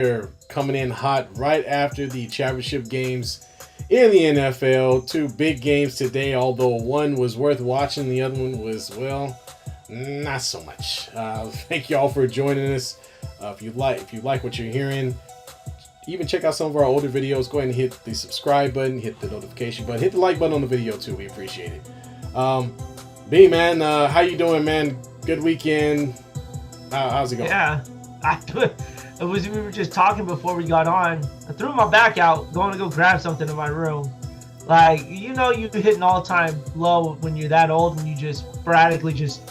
They're coming in hot right after the championship games in the NFL. Two big games today, although one was worth watching, the other one was, well, not so much. Thank you all for joining us. If you like what you're hearing, even check out some of our older videos. Go ahead and hit the subscribe button, hit the notification button, hit the like button on the video too. We appreciate it. B man, how you doing, man? Good weekend. How's it going? Yeah, we were just talking before we got on. I threw my back out, going to go grab something in my room. Like, you hit an all-time low when you're that old, and you just sporadically just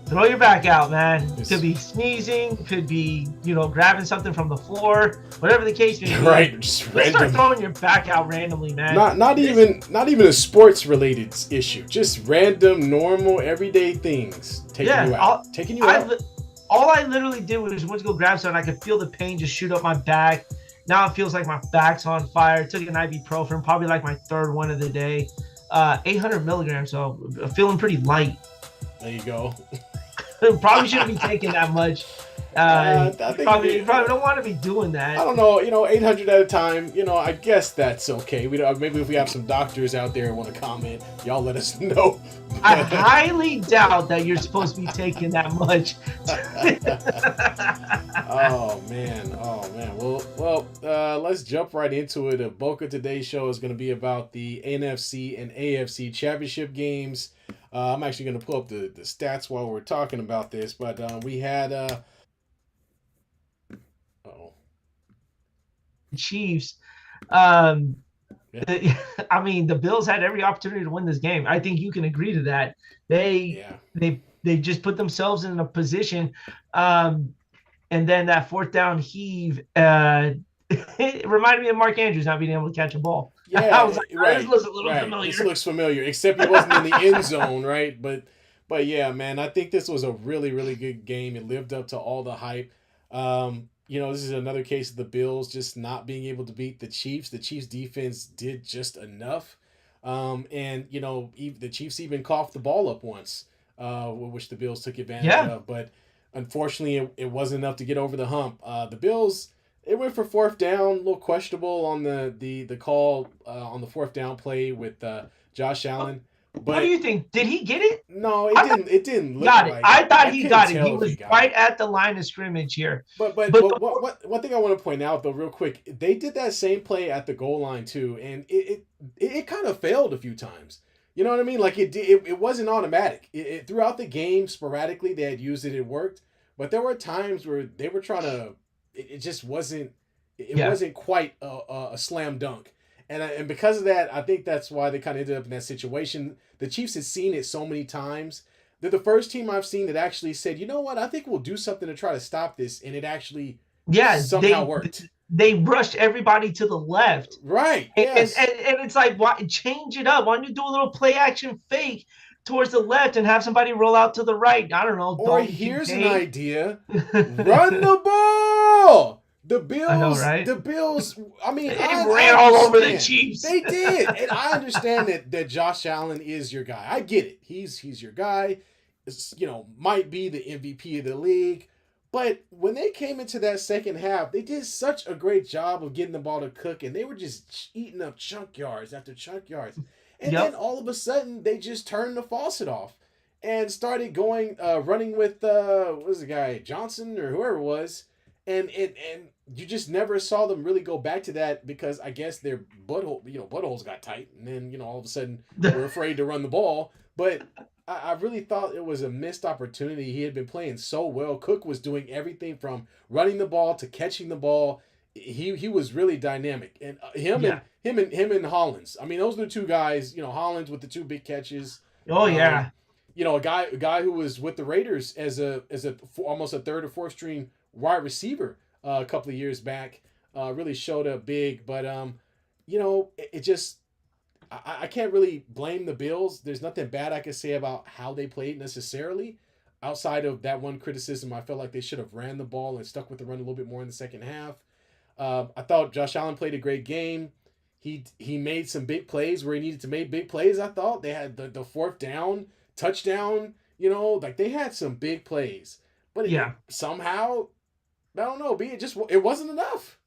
throw your back out, man. Could be sneezing, could be, grabbing something from the floor, whatever the case may be. Right, just random. Start throwing your back out randomly, man. Not even a sports related issue. Just random, normal, everyday things taking you out. All I literally did was went to go grab something. I could feel the pain just shoot up my back. Now it feels like my back's on fire. Took an ibuprofen, probably like my third one of the day. 800 milligrams, so feeling pretty light. There you go. Probably shouldn't be taking that much. You probably don't want to be doing that. I don't know. 800 at a time. I guess that's okay. Maybe if we have some doctors out there who want to comment, y'all let us know. I highly doubt that you're supposed to be taking that much. Oh man. Well, let's jump right into it. The bulk of today's show is going to be about the NFC and AFC championship games. I'm actually going to pull up the stats while we're talking about this, but we had Chiefs. I mean, the Bills had every opportunity to win this game. I think you can agree to that. They just put themselves in a position, and then that fourth down heave. It reminded me of Mark Andrews not being able to catch a ball. Yeah, I was like, right. This looks a little familiar. This looks familiar, except he wasn't in the end zone, right? But yeah, man, I think this was a really, really good game. It lived up to all the hype. This is another case of the Bills just not being able to beat the Chiefs. The Chiefs defense did just enough. The Chiefs even coughed the ball up once, which the Bills took advantage of. But unfortunately, it wasn't enough to get over the hump. The Bills, it went for fourth down, a little questionable on the call on the fourth down play with Josh Allen. But what do you think? Did he get it? No, it didn't look got it. like I thought he got it. He if was got right it. at the line of scrimmage here. But one thing I want to point out though, real quick, they did that same play at the goal line too, and it kind of failed a few times. You know what I mean? Like it wasn't automatic. Throughout the game, sporadically they had used it. It worked, but there were times where they were trying to. It just wasn't. It wasn't quite a slam dunk. And because of that, I think that's why they kind of ended up in that situation. The Chiefs had seen it so many times. They're the first team I've seen that actually said, you know what, I think we'll do something to try to stop this. And it actually somehow worked. They rushed everybody to the left. Right, yes. And it's like, why change it up? Why don't you do a little play action fake towards the left and have somebody roll out to the right? I don't know. Or here's an idea. Run the ball! The Bills, I know, right? The Bills, I mean, they ran all over the Chiefs. They did. And I understand that Josh Allen is your guy. I get it. He's your guy. Might be the MVP of the league. But when they came into that second half, they did such a great job of getting the ball to Cook, and they were just eating up chunk yards after chunk yards. And then all of a sudden, they just turned the faucet off and started going, running with, what was the guy, Johnson or whoever it was. And you just never saw them really go back to that because I guess their buttholes got tight, and then all of a sudden we're afraid to run the ball. But I really thought it was a missed opportunity. He had been playing so well. Cook was doing everything from running the ball to catching the ball. He was really dynamic, and him and Hollins. I mean, those are the two guys. Hollins with the two big catches. Oh yeah. A guy who was with the Raiders as almost a third or fourth string wide receiver a couple of years back, really showed up big. But it just I can't really blame the Bills. There's nothing bad I can say about how they played necessarily, outside of that one criticism. I felt like they should have ran the ball and stuck with the run a little bit more in the second half. I thought Josh Allen played a great game. He made some big plays where he needed to make big plays. I thought they had the fourth down touchdown. They had some big plays, but somehow I don't know. It wasn't enough.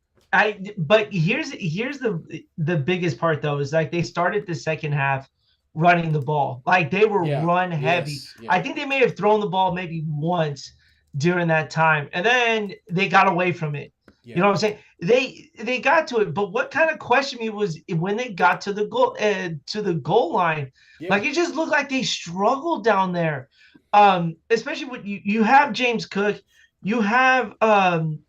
But here's the biggest part though is like they started the second half running the ball. Like they were Yeah. run heavy. Yes. Yeah. I think they may have thrown the ball maybe once during that time, and then they got away from it. You Yeah. know what I'm saying? They got to it, but what kind of questioned me was when they got to the goal line. Yeah. Like it just looked like they struggled down there. Especially when you have James Cook, you have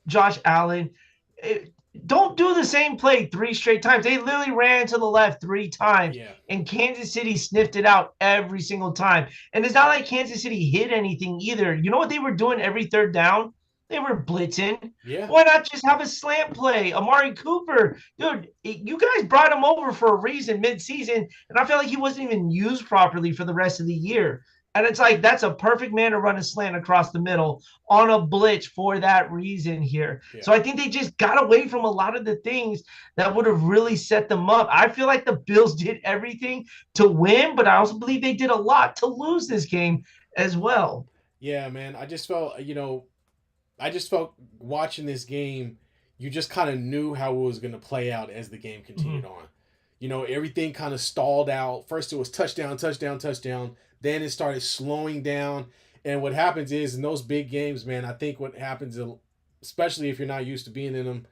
Josh Allen. It, don't do the same play three straight times. They literally ran to the left three times, Yeah. and Kansas City sniffed it out every single time. And it's not like Kansas City hit anything either. You know what they were doing every third down? They were blitzing. Yeah. Why not just have a slant play? Amari Cooper, dude, you guys brought him over for a reason mid-season, and I feel like he wasn't even used properly for the rest of the year. And it's like that's a perfect man to run a slant across the middle on a blitz for that reason here. Yeah. So I think they just got away from a lot of the things that would have really set them up. I feel like the Bills did everything to win, but I also believe they did a lot to lose this game as well. Yeah, man. I just felt watching this game, you just kind of knew how it was going to play out as the game continued Mm-hmm. on. Everything kind of stalled out. First, it was touchdown, touchdown, touchdown. Then it started slowing down. And what happens is in those big games, man, I think what happens, especially if you're not used to being in them,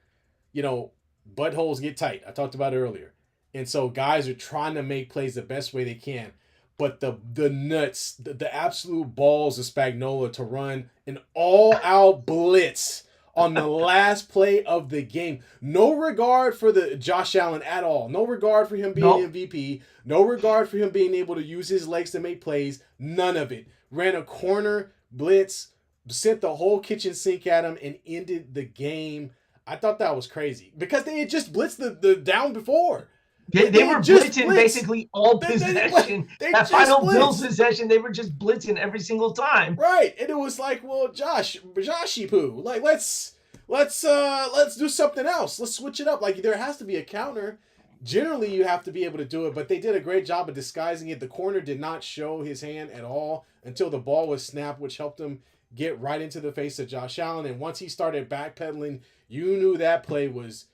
buttholes get tight. I talked about it earlier. And so guys are trying to make plays the best way they can. But the nuts, the absolute balls of Spagnuolo to run an all-out blitz on the last play of the game. No regard for the Josh Allen at all. No regard for him being Nope. MVP. No regard for him being able to use his legs to make plays. None of it. Ran a corner blitz, sent the whole kitchen sink at him, and ended the game. I thought that was crazy because they had just blitzed the down before. They were blitzing basically all possession. That final Bills possession, they were just blitzing every single time. Right, and it was like, well, Joshy poo, like let's do something else. Let's switch it up. Like there has to be a counter. Generally, you have to be able to do it, but they did a great job of disguising it. The corner did not show his hand at all until the ball was snapped, which helped him get right into the face of Josh Allen. And once he started backpedaling, you knew that play was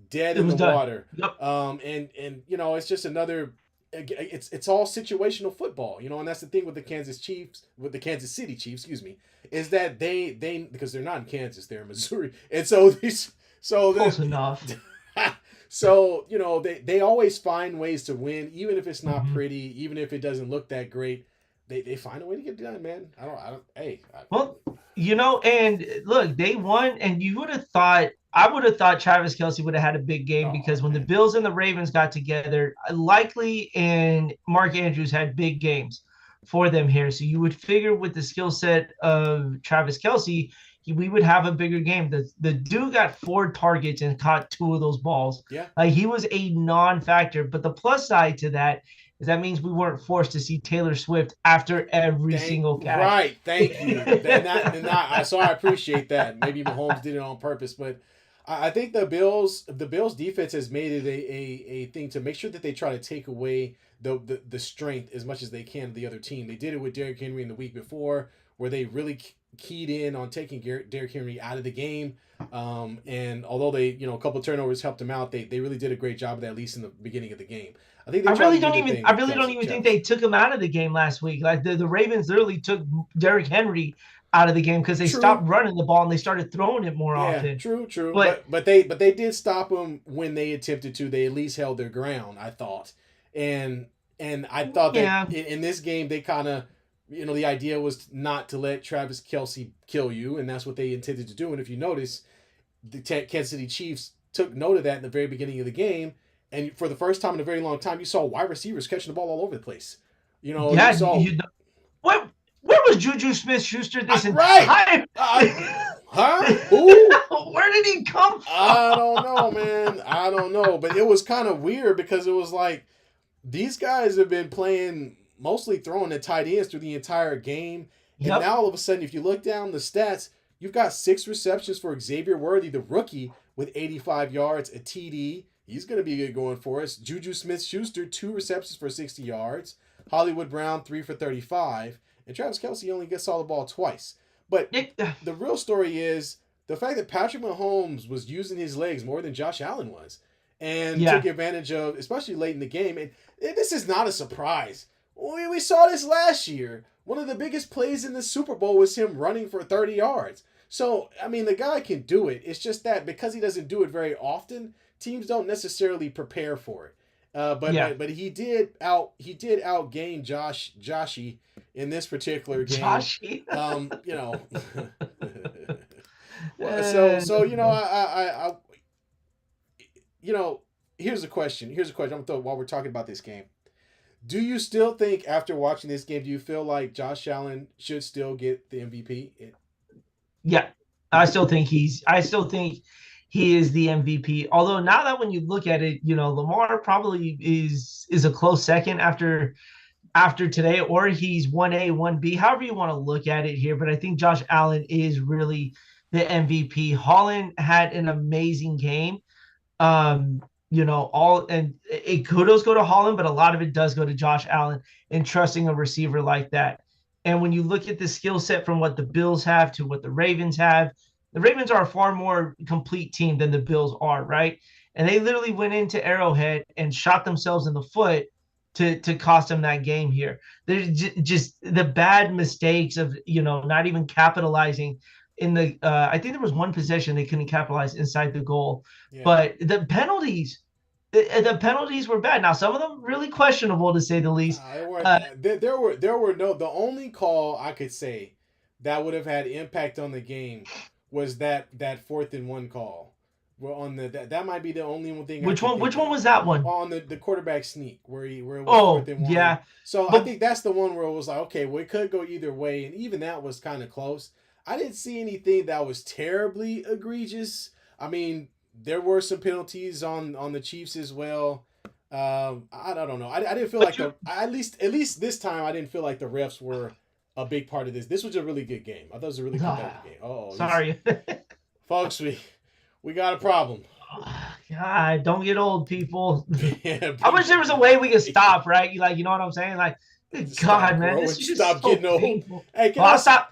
dead in the water. Yep. And it's just another. It's all situational football, and that's the thing with the Kansas City Chiefs, is that they because they're not in Kansas, they're in Missouri, and so close enough. So they always find ways to win, even if it's not pretty, even if it doesn't look that great. They find a way to get it done, man. And look, they won, and I would have thought Travis Kelce would have had a big game because when the Bills and the Ravens got together, Likely and Mark Andrews had big games for them here. So you would figure with the skill set of Travis Kelce, we would have a bigger game. The dude got 4 targets and caught 2 of those balls. Yeah. He was a non-factor. But the plus side to that is that means we weren't forced to see Taylor Swift after every single catch. Right. Thank you. So I appreciate that. Maybe Mahomes did it on purpose, but I think the Bills defense has made it a thing to make sure that they try to take away the strength as much as they can of the other team. They did it with Derrick Henry in the week before, where they really keyed in on taking Derrick Henry out of the game. And although they, a couple of turnovers helped him out, they really did a great job of that, at least in the beginning of the game. I think I really don't even think they took him out of the game last week. Like the Ravens literally took Derrick Henry out of the game because they stopped running the ball and they started throwing it more often. True. But they did stop them when they attempted to. They at least held their ground, I thought. And I thought that in this game they kind of, the idea was not to let Travis Kelce kill you, and that's what they intended to do. And if you notice, the Kansas City Chiefs took note of that in the very beginning of the game, and for the first time in a very long time, you saw wide receivers catching the ball all over the place. Where was Juju Smith-Schuster this entire huh? Who? Where did he come from? I don't know, man. I don't know. But it was kind of weird because it was like these guys have been playing mostly throwing the tight ends through the entire game. And now all of a sudden, if you look down the stats, you've got 6 receptions for Xavier Worthy, the rookie, with 85 yards, a TD. He's going to be good going for us. Juju Smith-Schuster, 2 receptions for 60 yards. Hollywood Brown, 3 for 35. And Travis Kelce only saw the ball twice. But the real story is the fact that Patrick Mahomes was using his legs more than Josh Allen was, and took Yeah. advantage of, especially late in the game. And this is not a surprise. We saw this last year. One of the biggest plays in the Super Bowl was him running for 30 yards. So, I mean, the guy can do it. It's just that because he doesn't do it very often, teams don't necessarily prepare for it. Yeah. But he did outgain Joshy in this particular game. Joshy. You know, well, so you know, I you know, here's a question. Here's a question. I'm gonna throw while we're talking about this game. Do you still think after watching this game, do you feel like Josh Allen should still get the MVP? Yeah, I still think he is the MVP. Although now that when you look at it, Lamar probably is a close second after today, or he's 1A, 1B, however you want to look at it here. But I think Josh Allen is really the MVP. Holland had an amazing game. All and it kudos go to Holland, but a lot of it does go to Josh Allen and trusting a receiver like that. And when you look at the skill set from what the Bills have to what the Ravens have, the Ravens are a far more complete team than the Bills are, right? And they literally went into Arrowhead and shot themselves in the foot to cost them that game here. There's just the bad mistakes of not even capitalizing in the I think there was one possession they couldn't capitalize inside the goal. Yeah. But the penalties were bad. Now some of them really questionable to say the least. There were no, the only call I could say that would have had impact on the game was that 4th and 1 call. Well, on that might be the only one thing. Which one was that one? On the quarterback sneak where it was 4th and 1. Yeah. So I think that's the one where it was like, okay, well, it could go either way, and even that was kind of close. I didn't see anything that was terribly egregious. I mean, there were some penalties on the Chiefs as well. I don't know. I didn't feel at least this time I didn't feel like the refs were a big part of this. This was a really good game. I thought it was a really competitive game. Oh, sorry, folks, we got a problem. God, don't get old, people. Yeah, I wish there was a way we could stop, right? You know what I'm saying? Like, God, man, this is just stop so getting old. painful. Hey, I stopped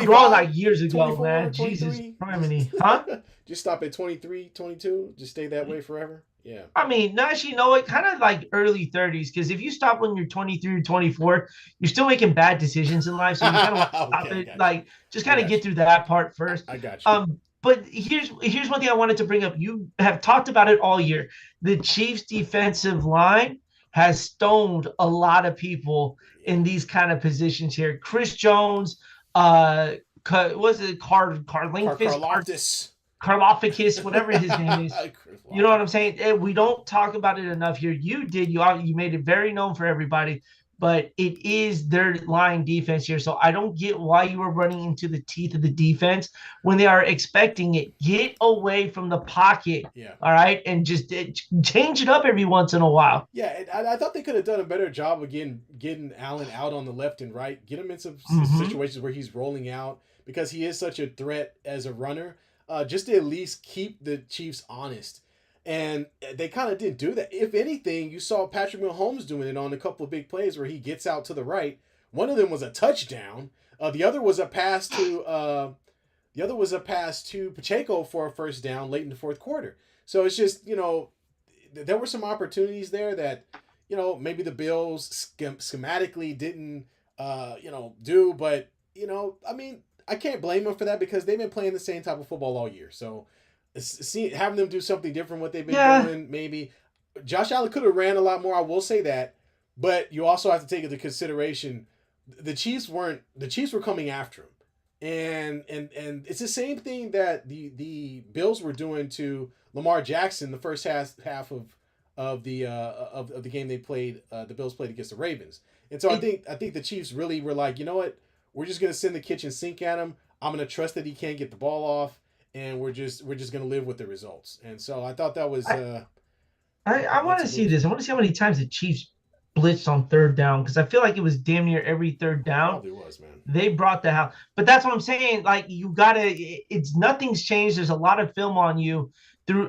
growing like years ago, 24, man. 23? Jesus, harmony, huh? Just stop at 23, 22? Just stay that way forever? Yeah. I mean, no, actually, it kind of like early 30s, because if you stop when you're 23 or 24, you're still making bad decisions in life. So you kind of want to stop it. Like, just kind of get through that part first. I got you. But here's one thing I wanted to bring up. You have talked about it all year. The Chiefs' defensive line has stoned a lot of people in these kind of positions here. Chris Jones, was it Karlaftis, whatever his name is. You know what I'm saying? And we don't talk about it enough here. You did. You made it very known for everybody. But it is their line defense here. So I don't get why you were running into the teeth of the defense when they are expecting it. Get away from the pocket. Yeah. All right. And just change it up every once in a while. Yeah. I thought they could have done a better job of getting Allen out on the left and right. Get him in some situations where he's rolling out because he is such a threat as a runner. Just to at least keep the Chiefs honest. And they kind of didn't do that. If anything, you saw Patrick Mahomes doing it on a couple of big plays where he gets out to the right. One of them was a touchdown. The other was a pass to Pacheco for a first down late in the fourth quarter. So it's just, there were some opportunities there that, maybe the Bills schematically didn't, do. But, I mean, I can't blame them for that because they've been playing the same type of football all year. So having them do something different what they've been doing, maybe Josh Allen could have ran a lot more, I will say that, but you also have to take into consideration the Chiefs were coming after him, and it's the same thing that the Bills were doing to Lamar Jackson the first half of the game they played, the Bills played against the Ravens. And so I think the Chiefs really were like, you know what, we're just gonna send the kitchen sink at him. I'm gonna trust that he can't get the ball off. And we're just gonna live with the results, and so I thought that was. I want to see this. I want to see how many times the Chiefs blitzed on third down because I feel like it was damn near every third down. Probably was, man. They brought the house, but that's what I'm saying. Like you gotta, nothing's changed. There's a lot of film on you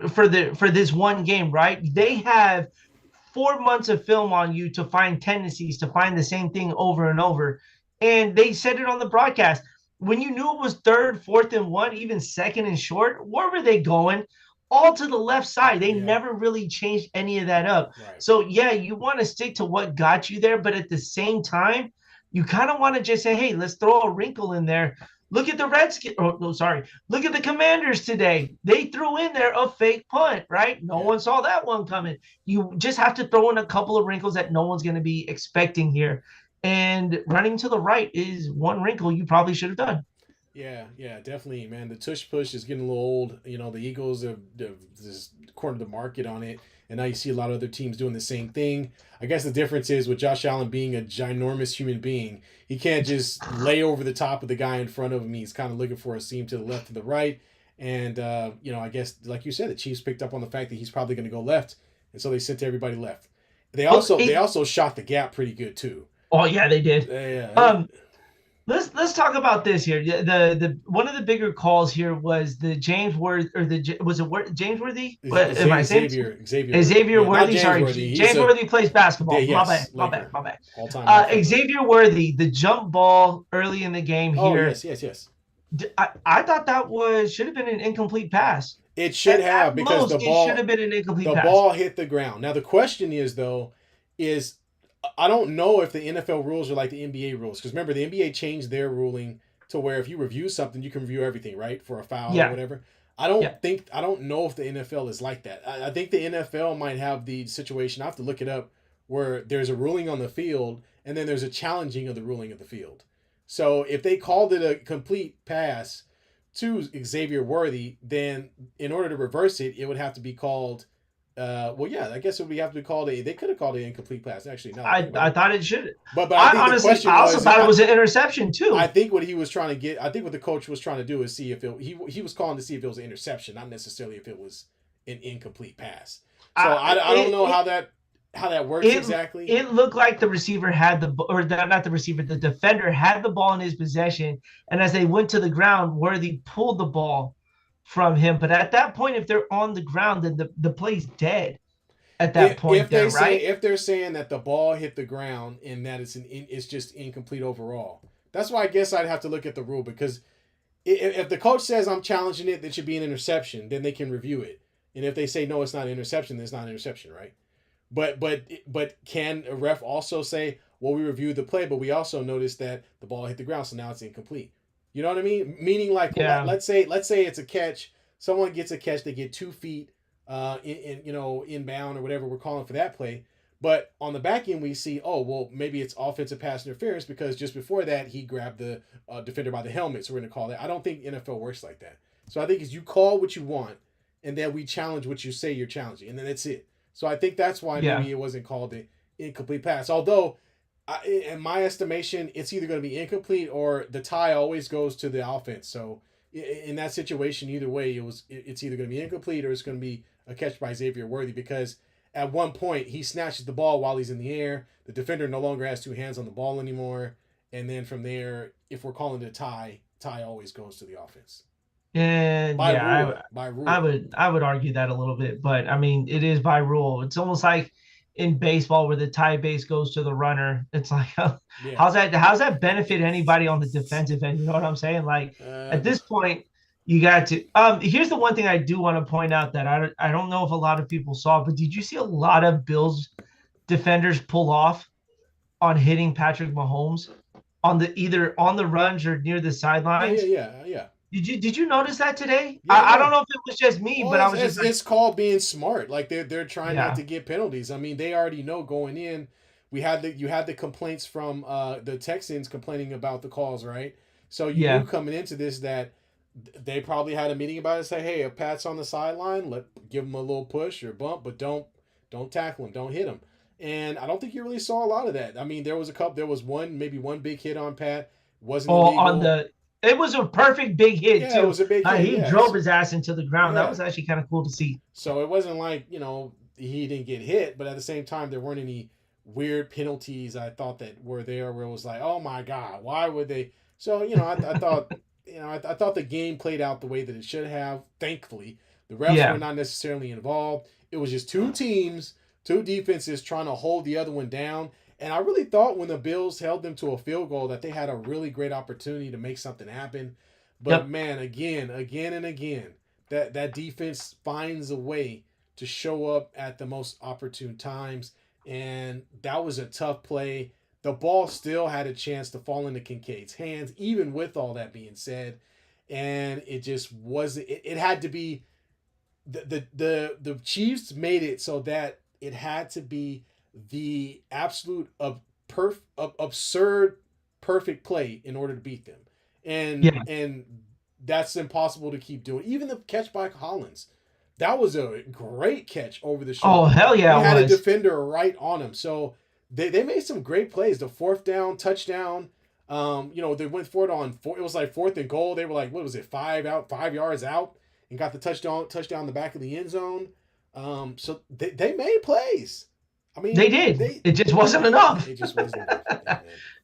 for this one game, right? They have 4 months of film on you to find tendencies, to find the same thing over and over, and they said it on the broadcast. when you knew it was third, fourth and one, even second and short, where were they going? All to the left side. They Yeah, never really changed any of that up. right. So yeah, you want to stick to what got you there, but at the same time, you kind of want to just say, hey, let's throw a wrinkle in there. Look at the Redskins. Oh, no, sorry. Look at the Commanders today. They threw in there a fake punt, right? No Yeah. one saw that one coming. You just have to throw in a couple of wrinkles that no one's going to be expecting here. And running to the right is one wrinkle you probably should have done. Yeah, yeah, definitely, man. The tush push is getting a little old. You know, the Eagles have just cornered the market on it, and now you see a lot of other teams doing the same thing. I guess the difference is with Josh Allen being a ginormous human being, he can't just lay over the top of the guy in front of him. He's kind of looking for a seam to the left and the right. And I guess like you said, the Chiefs picked up on the fact that he's probably going to go left, and so they sent everybody left. They Well, also shot the gap pretty good too. oh yeah, they did. Yeah, Um, let's talk about this here. The one of the bigger calls here was the James Worthy or was it James Worthy? What am I saying? Xavier Worthy. Xavier Yeah, not Worthy. James Sorry, Worthy. He's James Worthy plays basketball. My bad. yes, My bad. Laker, My bad. all time NFL Laker. Xavier Worthy, the jump ball early in the game Oh here. yes. I thought that should have been an incomplete pass. It should have because Most, it should have been an incomplete the pass. ball hit the ground. Now the question is though, is I don't know if the NFL rules are like the NBA rules because remember the NBA changed their ruling to where if you review something you can review everything right for a foul or whatever. I don't know if the NFL is like that. I think the NFL might have the situation. I have to look it up where there's a ruling on the field and then there's a challenging of the ruling of the field. So if they called it a complete pass to Xavier Worthy, then in order to reverse it, it would have to be called. I guess it would have to be called a. They could have called it an incomplete pass. Actually, no. I thought it should. But I think honestly, the question I also was, thought it was an interception too. I think what he was trying to get. I think what the coach was trying to do is see if he was calling to see if it was an interception, not necessarily if it was an incomplete pass. So I don't know how that works exactly. It looked like the receiver had not the receiver, the defender had the ball in his possession, and as they went to the ground, Worthy pulled the ball from him. But at that point, if they're on the ground, then the play's dead. At that point, if they're saying that the ball hit the ground and that it's just incomplete overall, that's why I guess I'd have to look at the rule because if the coach says I'm challenging it, that should be an interception, then they can review it. And if they say no, it's not an interception, then it's not an interception, right? But can a ref also say, well, we reviewed the play, but we also noticed that the ball hit the ground, so now it's incomplete. You know what I mean? Meaning like let's say it's a catch. Someone gets a catch, they get 2 feet inbound or whatever we're calling for that play. But on the back end, we see, oh, well, maybe it's offensive pass interference because just before that, he grabbed the defender by the helmet. So we're going to call that. I don't think NFL works like that. So I think is you call what you want, and then we challenge what you say you're challenging, and then that's it. So I think that's why maybe it wasn't called an incomplete pass. Although, in my estimation, it's either going to be incomplete or the tie always goes to the offense. So in that situation, either way, it's either going to be incomplete or it's going to be a catch by Xavier Worthy because at one point he snatches the ball while he's in the air. The defender no longer has 2 hands on the ball anymore. And then from there, if we're calling it a tie always goes to the offense. And by rule. I would argue that a little bit, but I mean it is by rule. It's almost like in baseball where the tie base goes to the runner. It's like how's that benefit anybody on the defensive end? You know what I'm saying? Like at this point, you got to. Here's the one thing I do want to point out that I don't know if a lot of people saw, but did you see a lot of Bills defenders pull off on hitting Patrick Mahomes on either on the runs or near the sidelines? Yeah. Did you notice that today? Yeah, I don't know if it was just me, but I was just it's called being smart. Like they're trying not to get penalties. I mean, they already know going in. You had the complaints from the Texans complaining about the calls, right? So you knew coming into this that they probably had a meeting about it. Say, hey, if Pat's on the sideline, give him a little push or bump, but don't tackle him, don't hit him. And I don't think you really saw a lot of that. I mean, there was maybe one big hit on Pat. Wasn't illegal. It was a perfect big hit too. It was a big hit. He drove his ass into the ground. That was actually kind of cool to see. So it wasn't like he didn't get hit, but at the same time there weren't any weird penalties I thought that were there where it was like, oh my god, why would they? So I thought I thought the game played out the way that it should have. Thankfully, the refs were not necessarily involved. It was just two defenses trying to hold the other one down. And I really thought when the Bills held them to a field goal that they had a really great opportunity to make something happen. But Yep. man, again and again, that defense finds a way to show up at the most opportune times. And that was a tough play. The ball still had a chance to fall into Kincaid's hands, even with all that being said. And it just wasn't. It had to be the Chiefs made it so that it had to be the absolute absurd perfect play in order to beat them, Yeah. and that's impossible to keep doing. Even the catch by Collins, that was a great catch over the Oh, shoulder. hell He yeah, it had a was. defender right on him, so they made some great plays. The fourth down touchdown. They went for it on four. It was like fourth and goal. They were like, what was it, 5 yards out, and got the touchdown in the back of the end zone. So they made plays. I mean, They did. It just wasn't enough. It just wasn't enough. Yeah,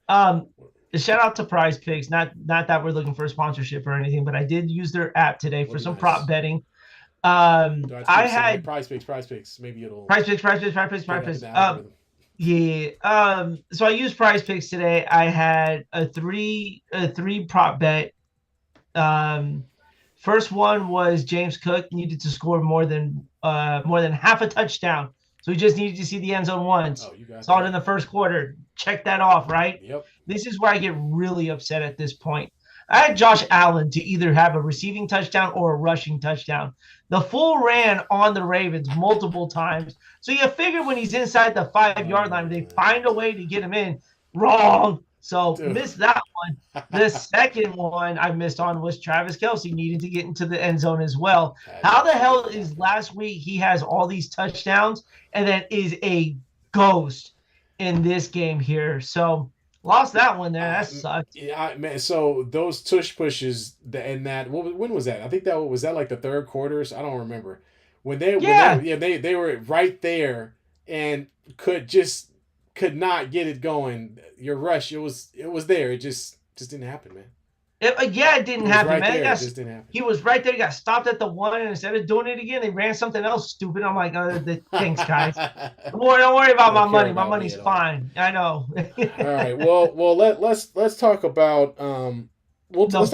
um, Shout out to Prize Picks. Not that we're looking for a sponsorship or anything, but I did use their app today for some nice. prop betting. I had Prize Picks. Maybe it'll Prize Picks. Yeah. So I used Prize Picks today. I had a three prop bet. First one was James Cook needed to score more than half a touchdown. So he just needed to see the end zone once. Oh, you got Saw it in the first quarter. Check that off, right? Yep. This is where I get really upset at this point. I had Josh Allen to either have a receiving touchdown or a rushing touchdown. The fool ran on the Ravens multiple times. So you figure when he's inside the 5-yard line, they find a way to get him in. Wrong. So missed that one. The second one I missed on was Travis Kelce needing to get into the end zone as well. How the hell is last week he has all these touchdowns and then is a ghost in this game here? So lost that one there. That sucked. Yeah, man. So those tush pushes and that. When was that? I think that was that like the third quarters. I don't remember when they were right there and could not get it going. Your rush, it was there. It just didn't happen, man. It didn't happen, right man. There. It just didn't happen. He was right there. He got stopped at the one, and instead of doing it again, they ran something else stupid. I'm like, thanks, guys. Don't worry about my money. My money's fine. I know. All right. Well, let's talk about let's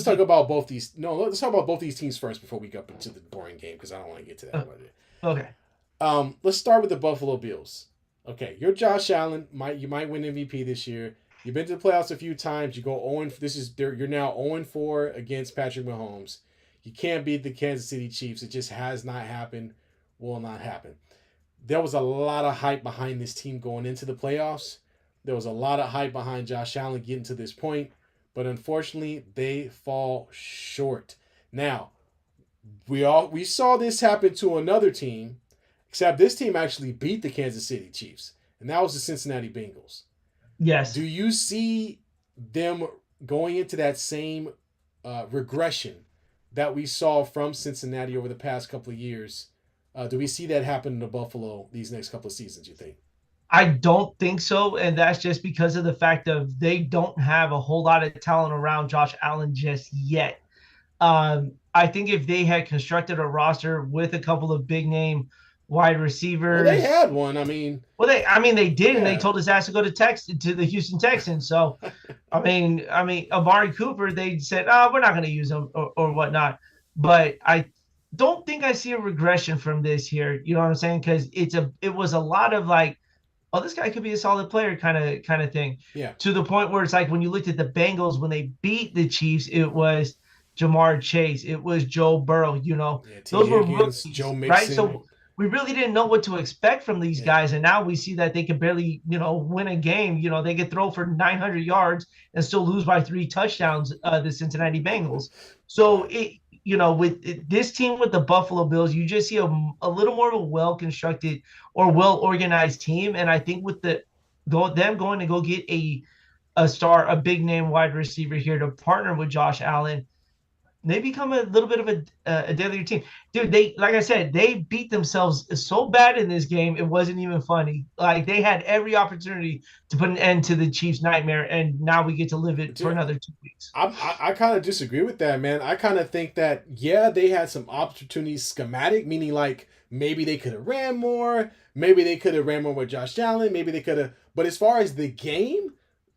talk about both these. No, let's talk about both these teams first before we go up into the boring game because I don't want to get to that. Okay. Let's start with the Buffalo Bills. Okay, you're Josh Allen. You might win MVP this year. You've been to the playoffs a few times. You go 0. You're now 0-4 against Patrick Mahomes. You can't beat the Kansas City Chiefs. It just has not happened. Will not happen. There was a lot of hype behind this team going into the playoffs. There was a lot of hype behind Josh Allen getting to this point, but unfortunately, they fall short. Now, we saw this happen to another team, except this team actually beat the Kansas City Chiefs, and that was the Cincinnati Bengals. Yes. Do you see them going into that same regression that we saw from Cincinnati over the past couple of years? Do we see that happen to Buffalo these next couple of seasons, you think? I don't think so, and that's just because of the fact of they don't have a whole lot of talent around Josh Allen just yet. I think if they had constructed a roster with a couple of big-name wide receivers. Well, they had one. I mean, they did, and they told his ass to go to the Houston Texans. So, I mean, Amari Cooper, they said, we're not going to use him or whatnot. But I don't think I see a regression from this here. You know what I'm saying? Because it was a lot of like, oh, this guy could be a solid player kind of thing. Yeah. To the point where it's like when you looked at the Bengals when they beat the Chiefs, it was Jamar Chase, it was Joe Burrow. You know, those were rookies, Joe Mixon, right? So we really didn't know what to expect from these guys. And now we see that they can barely, win a game. They could throw for 900 yards and still lose by 3 touchdowns, the Cincinnati Bengals. So, with this team with the Buffalo Bills, you just see a little more of a well-constructed or well-organized team. And I think with them going to go get a big name wide receiver here to partner with Josh Allen, they become a little bit of a deadlier team. Dude, like I said, they beat themselves so bad in this game, it wasn't even funny. Like, they had every opportunity to put an end to the Chiefs' nightmare, and now we get to live it for another 2 weeks. I kind of disagree with that, man. I kind of think that, they had some opportunities schematic, meaning like maybe they could have ran more. Maybe they could have ran more with Josh Allen. Maybe they could have. But as far as the game,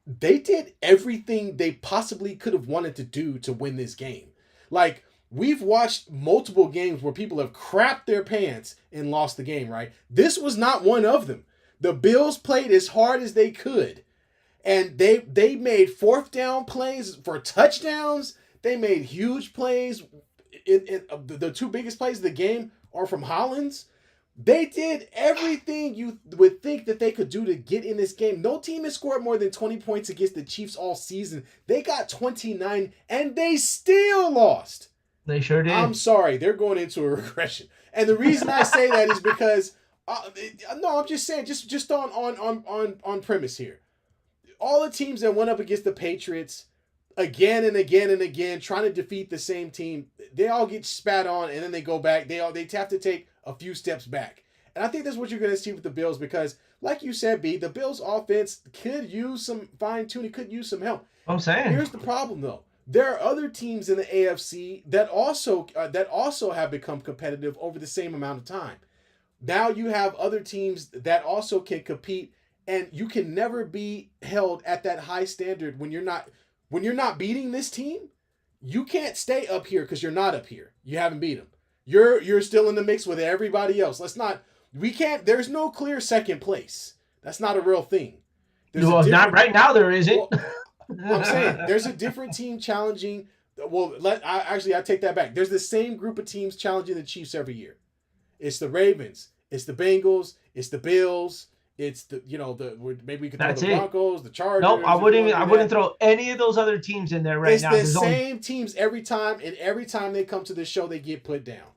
they did everything they possibly could have wanted to do to win this game. Like, we've watched multiple games where people have crapped their pants and lost the game, right? This was not one of them. The Bills played as hard as they could. And they made fourth down plays for touchdowns. They made huge plays. The two biggest plays of the game are from Hollins. They did everything you would think that they could do to get in this game. No team has scored more than 20 points against the Chiefs all season. They got 29, and they still lost. They sure did. I'm sorry. They're going into a regression. And the reason I say that is because, no, I'm just saying, just on premise here. All the teams that went up against the Patriots again and again and again, trying to defeat the same team, they all get spat on, and then they go back. They have to take a few steps back. And I think that's what you're going to see with the Bills because, like you said, B, the Bills' offense could use some fine-tuning, could use some help. I'm saying. Here's the problem, though. There are other teams in the AFC that also have become competitive over the same amount of time. Now you have other teams that also can compete, and you can never be held at that high standard when you're not beating this team. You can't stay up here because you're not up here. You haven't beat them. You're still in the mix with everybody else. There's no clear second place. That's not a real thing. Well, not right now there isn't. Well, I'm saying there's a different team challenging. Well, I take that back. There's the same group of teams challenging the Chiefs every year. It's the Ravens. It's the Bengals. It's the Bills. It's maybe we could throw the Broncos, the Chargers. Nope, I wouldn't throw any of those other teams in there right now. It's the same teams every time, and every time they come to the show, they get put down.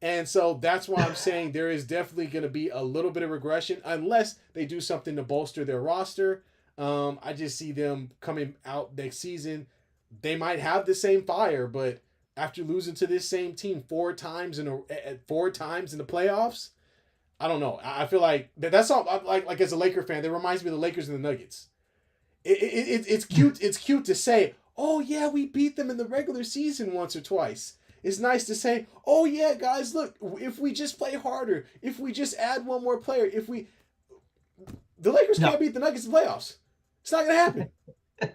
And so that's why I'm saying there is definitely going to be a little bit of regression unless they do something to bolster their roster. I just see them coming out next season. They might have the same fire, but after losing to this same team four times in the playoffs, I don't know. I feel like that's all. Like as a Laker fan, that reminds me of the Lakers and the Nuggets. It's cute. It's cute to say, "Oh yeah, we beat them in the regular season once or twice." It's nice to say, "Oh yeah, guys, look, if we just play harder, if we just add one more player, the Lakers can't beat the Nuggets in the playoffs. It's not gonna happen."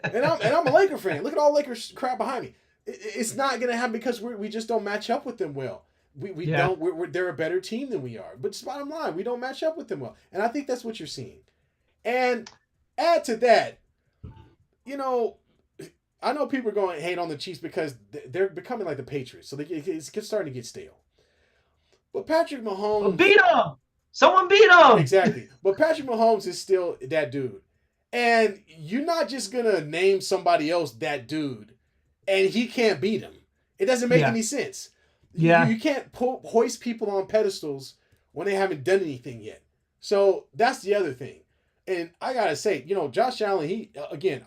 And I'm a Laker fan. Look at all Lakers crap behind me. It's not gonna happen because we just don't match up with them well. We don't. They're a better team than we are. But just bottom line, we don't match up with them well. And I think that's what you're seeing. And add to that, I know people are going to hate on the Chiefs because they're becoming like the Patriots. So it's starting to get stale. But Patrick Mahomes... beat him! Someone beat him! Exactly. But Patrick Mahomes is still that dude. And you're not just going to name somebody else that dude and he can't beat him. It doesn't make any sense. Yeah. You can't hoist people on pedestals when they haven't done anything yet. So that's the other thing. And I got to say, Josh Allen,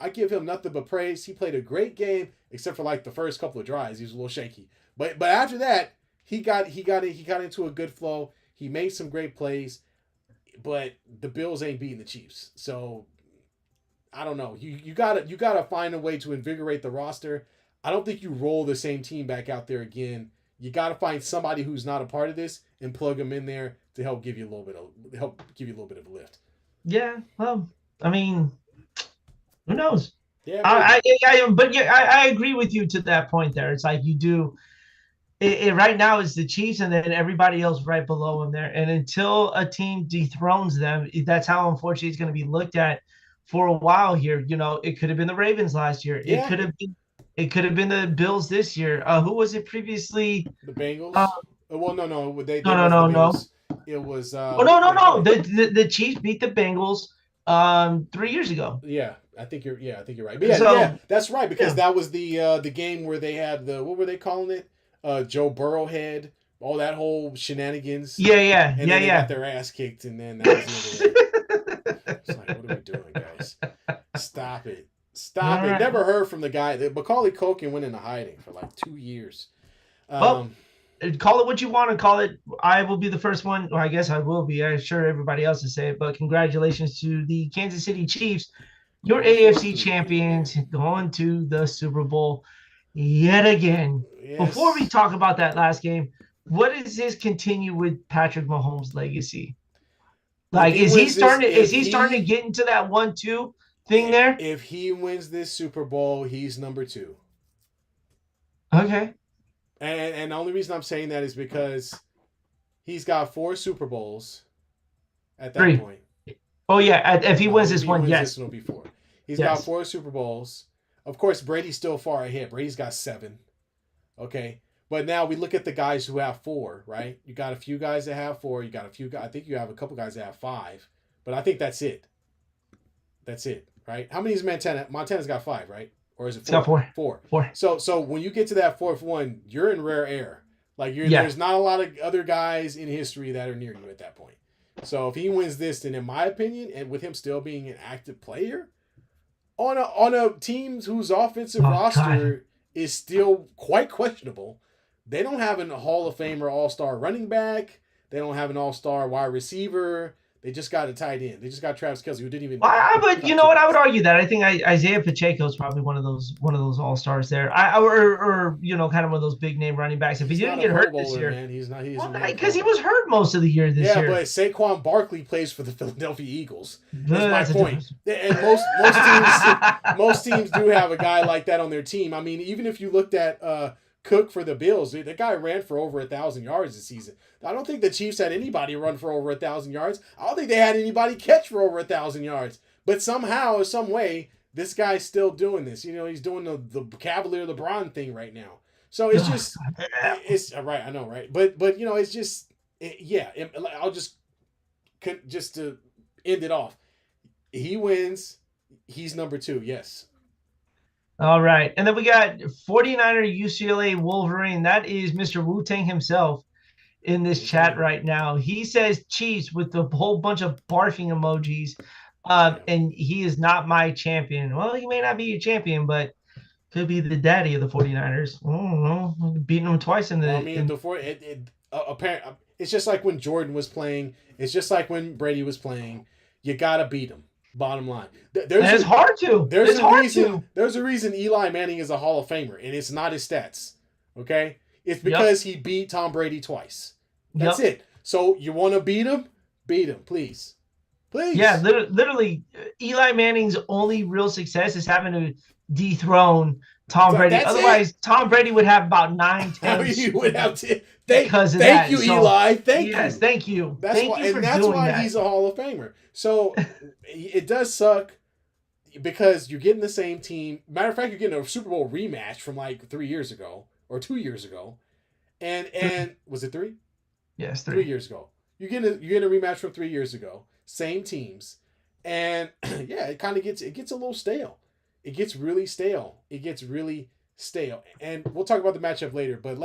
I give him nothing but praise. He played a great game, except for like the first couple of drives. He was a little shaky. But after that, he got into a good flow. He made some great plays. But the Bills ain't beating the Chiefs. So I don't know. You gotta find a way to invigorate the roster. I don't think you roll the same team back out there again. You got to find somebody who's not a part of this and plug them in there to help give you a little bit of a lift. Yeah, well, I mean, who knows? Yeah, I agree with you to that point. There, it's like you do. Right now, it's the Chiefs, and then everybody else right below them there. And until a team dethrones them, that's how unfortunately it's going to be looked at for a while here. It could have been the Ravens last year. Yeah. It could have been the Bills this year. Who was it previously? The Bengals. No. No. It was. No. The Chiefs beat the Bengals 3 years ago. Yeah, I think you're right. But yeah, that's right because that was the game where they had what were they calling it? Joe Burrowhead, all that whole shenanigans. Yeah. And then they got their ass kicked, and then that was the end of it. It's like, what are we doing, guys? Stop it. Stop it. Never heard from the guy. Macaulay Culkin went into hiding for like 2 years. Well, call it what you want to call it. I will be the first one. Well, I guess I will be. I'm sure everybody else will say it. But congratulations to the Kansas City Chiefs, your AFC champions, going to the Super Bowl yet again. Yes. Before we talk about that last game, what does this continue with Patrick Mahomes' legacy? If Like, he wins this, is he starting to get into that 1-2 thing there? if he wins this Super Bowl, he's number two. Okay. And the only reason I'm saying that is because he's got 4 Super Bowls at that 3. point. Oh yeah, if he No, wins if this he one, wins this yes. one, it'll be 4. He's got Yes. 4 Super Bowls. Of course, Brady's still far ahead. Brady's got 7. Okay. But now we look at the guys who have 4, right? You got a few guys that have 4. You got a few guys. I think you have a couple guys that have 5. But I think that's it. That's it, right? How many is Montana? Montana's got 5, right? Or is it 4? It's got 4. 4. 4. So when you get to that 4th one, you're in rare air. Like Yeah. there's not a lot of other guys in history that are near you at that point. So if he wins this, then in my opinion, and with him still being an active player on a team whose offensive roster is still quite questionable, they don't have a Hall of Famer all-star running back. They don't have an all-star wide receiver. They just got a tight end. They just got Travis Kelce, who didn't even. But you know what? I would argue that I think Isaiah Pacheco is probably one of those all stars there. Or kind of one of those big name running backs. If he didn't get hurt this year, man. He's not. He's because he was hurt most of the year this year. Yeah, but Saquon Barkley plays for the Philadelphia Eagles. That's my point. And most teams do have a guy like that on their team. I mean, even if you looked at Cook for the Bills, the guy ran for over 1,000 yards this season. I don't think the Chiefs had anybody run for over 1,000 yards. I don't think they had anybody catch for over 1,000 yards. But somehow, or some way, this guy's still doing this. He's doing the Cavalier LeBron thing right now. So it's just, it's right. I know, right? But it's just, I'll just to end it off. He wins. He's number 2. Yes. All right. And then we got 49er UCLA Wolverine. That is Mr. Wu-Tang himself in this chat right now. He says Chiefs with a whole bunch of barfing emojis. And he is not my champion. Well, he may not be a champion, but could be the daddy of the 49ers. I don't know. Beating them twice in the. Well, I mean, apparently, it's just like when Jordan was playing. It's just like when Brady was playing. You gotta beat him. Bottom line, it's hard to. There's a reason Eli Manning is a Hall of Famer, and it's not his stats. Okay, it's because he beat Tom Brady twice. That's it. So you want to beat him? Beat him, please. Yeah, literally, Eli Manning's only real success is having to dethrone Tom Brady. Otherwise, Tom Brady would have about 9, 10. You would have to. Thank you, Eli. Thank you. Yes, thank you. That's why he's a Hall of Famer. So it does suck because you're getting the same team. Matter of fact, you're getting a Super Bowl rematch from like 3 years ago or 2 years ago, and was it 3? Yes, 3 years ago. You're getting a rematch from 3 years ago. Same teams, and yeah, it gets a little stale. It gets really stale. And we'll talk about the matchup later. But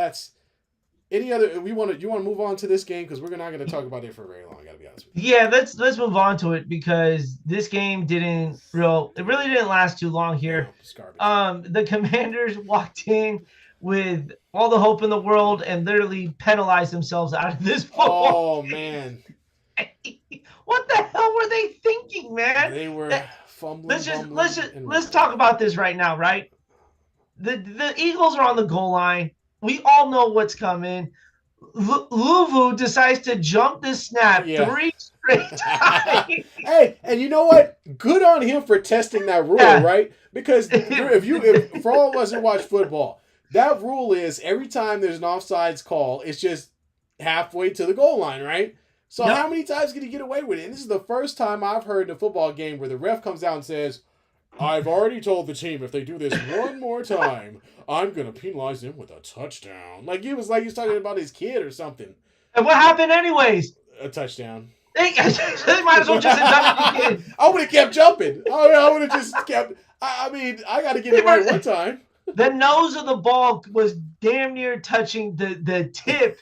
you want to move on to this game because we're not going to talk about it for very long. I gotta be honest with you. Yeah, let's move on to it because this game really didn't last too long here. The Commanders walked in with all the hope in the world and literally penalized themselves out of this football. Oh man. What the hell were they thinking, man? They were fumbling. Let's talk about this right now, right? The Eagles are on the goal line. We all know what's coming. Luvu decides to jump this snap 3 straight times. Hey, and you know what? Good on him for testing that rule, right? Because if for all of us who watch football, that rule is every time there's an offsides call, it's just halfway to the goal line, right? So how many times can he get away with it? And this is the first time I've heard in a football game where the ref comes out and says, I've already told the team if they do this one more time, I'm going to penalize them with a touchdown. Like he was talking about his kid or something. And what happened anyways? A touchdown. They might as well just have done it again. I would have kept jumping. I would have just kept. I mean, I got to get it right one time. The nose of the ball was damn near touching the tip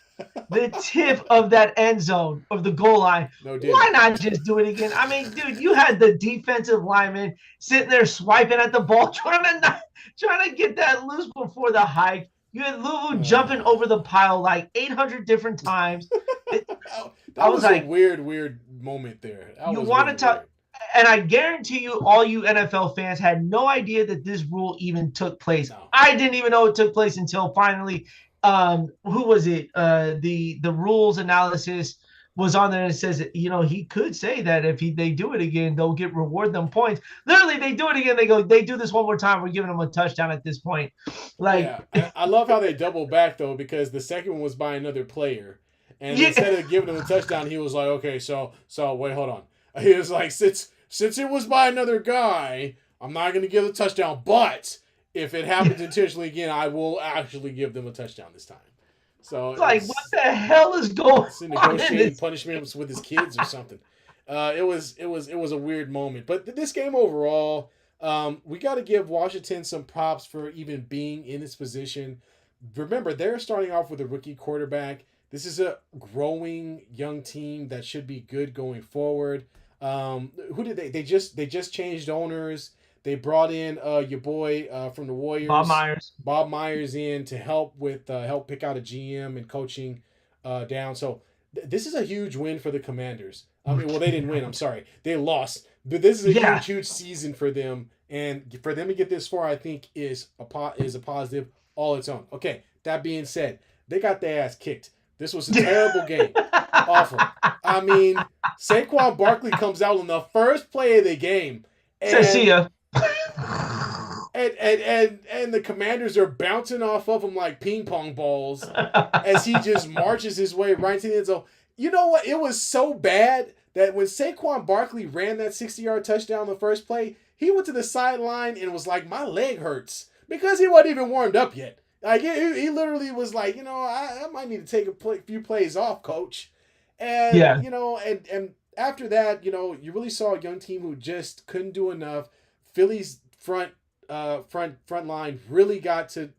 of that end zone of the goal line. Why not just do it again? I mean, dude, you had the defensive lineman sitting there swiping at the ball, trying to get that loose before the hike. You had Luvu jumping over the pile like 800 different times. That was a weird moment there. You want to talk? And I guarantee you, all you NFL fans had no idea that this rule even took place. No. I didn't even know it took place until finally, who was it? The rules analysis was on there and says, he could say that if they do it again, they'll reward them points. Literally, they do it again. They do this one more time. We're giving them a touchdown at this point. Like, Yeah, I love how they double back though, because the second one was by another player, and yeah, instead of giving him a touchdown, he was like, "Okay, so wait, hold on." He was like, "Since it was by another guy, I'm not going to give the touchdown, but if it happens intentionally again, I will actually give them a touchdown this time." So it like, what was the hell is going it's on in negotiating this? punishments with his kids or something. It was a weird moment, but this game overall, we got to give Washington some props for even being in this position. Remember, they're starting off with a rookie quarterback. This is a growing young team that should be good going forward. Who did they just changed owners. They brought in your boy from the Bob Warriors, Myers. Bob Myers, in to help with help pick out a GM and coaching down. So this is a huge win for the Commanders. I mean, well, they didn't win. I'm sorry, they lost. But this is a Yeah. huge season for them, and for them to get this far, I think is a positive all its own. Okay, that being said, they got their ass kicked. This was a terrible game, awful. I mean, Saquon Barkley comes out on the first play of the game, Says, see and ya. and the Commanders are bouncing off of him like ping pong balls as he just marches his way right to the end zone. You know what? It was so bad that when Saquon Barkley ran that 60-yard touchdown the first play, he went to the sideline and was like, "My leg hurts," because he wasn't even warmed up yet. Like he literally was like, I might need to take a few plays off, coach. And Yeah. and after that, you really saw a young team who just couldn't do enough. Philly's front line really got to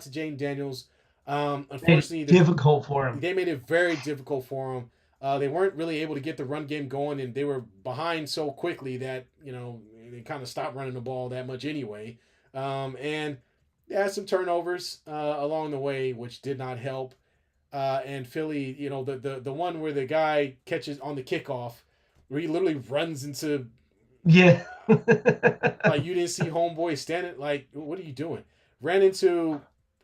Jane Daniels. Unfortunately, Difficult for him. they made it very difficult for him. They weren't really able to get the run game going, and they were behind so quickly that they kind of stopped running the ball that much anyway. And they had some turnovers along the way, which did not help. And Philly, the one where the guy catches on the kickoff, where he literally runs into, Yeah. like, you didn't see homeboy standing, like, what are you doing? Ran into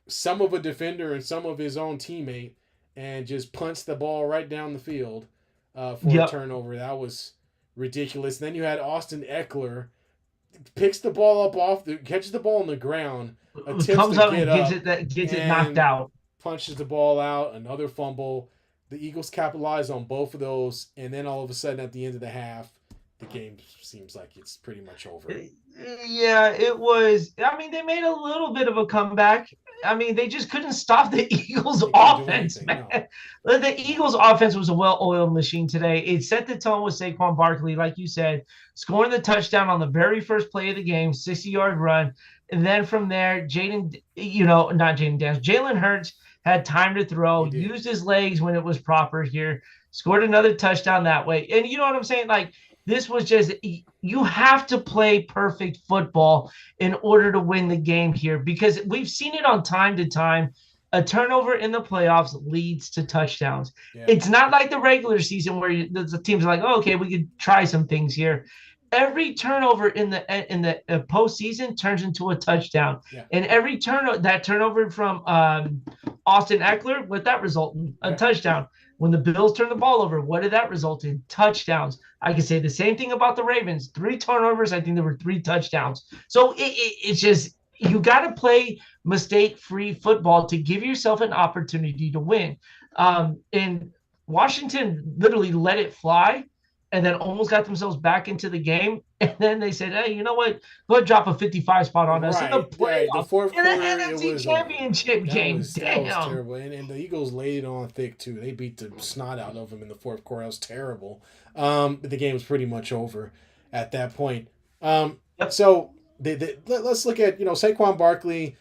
some of a defender and some of his own teammate, and just punched the ball right down the field for a Yep. turnover. That was ridiculous. And then you had Austin Eckler picks the ball up catches the ball on the ground, attempts Comes to up get and gets up, it knocked and out. punches the ball out. Another fumble. The Eagles capitalize on both of those, and then all of a sudden at the end of the half, the game seems like it's pretty much over. Yeah, it was. I mean, they made a little bit of a comeback. I mean, they just couldn't stop the Eagles' They couldn't do offense, anything. man. No. The Eagles' offense was a well-oiled machine today. It set the tone with Saquon Barkley, like you said, scoring the touchdown on the very first play of the game, 60-yard run. And then from there, not Jaden Daniels, Jalen Hurts had time to throw, used his legs when it was proper here, scored another touchdown that way. And you know what I'm saying? Like, this was just, you have to play perfect football in order to win the game here, because we've seen it on time to time. A turnover in the playoffs leads to touchdowns. Yeah. It's not like the regular season where the teams are like, oh, okay, we could try some things here. Every turnover in the postseason turns into a touchdown, and every turnover from Austin Eckler, what that result in? A touchdown. When the Bills turned the ball over, what did that result in? Touchdowns. I can say the same thing about the Ravens. 3 turnovers. I think there were 3 touchdowns. So it's just, you got to play mistake-free football to give yourself an opportunity to win. And Washington literally let it fly and then almost got themselves back into the game. And then they said, hey, you know what? Go ahead, drop a 55 spot on us in the playoffs. The fourth in quarter, the NFC Championship game. That was terrible. And the Eagles laid it on thick, too. They beat the snot out of them in the fourth quarter. That was terrible. But the game was pretty much over at that point. So let's look at, Saquon Barkley,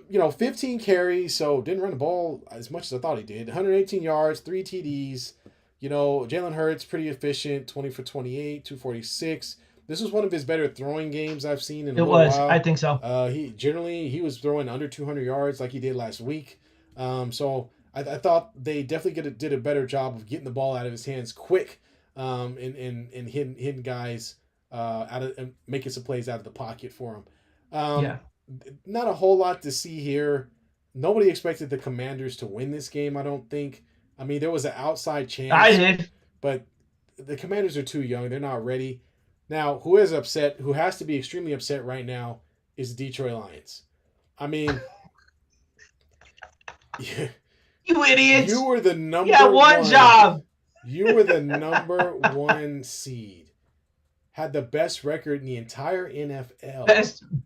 15 carries, so didn't run the ball as much as I thought he did. 118 yards, 3 TDs. Jalen Hurts, pretty efficient, 20 for 28, 246. This was one of his better throwing games I've seen in a little while. I think so. He was throwing under 200 yards like he did last week. So I thought they definitely did a better job of getting the ball out of his hands quick, and hitting guys and making some plays out of the pocket for him. Not a whole lot to see here. Nobody expected the Commanders to win this game, I don't think. I mean, there was an outside chance. I did. but the Commanders are too young. They're not ready. Now, who is upset, who has to be extremely upset right now, is the Detroit Lions. I mean, You you idiots. were the Yeah, number one one. job. You were the number one seed. Had the best record in the entire NFL.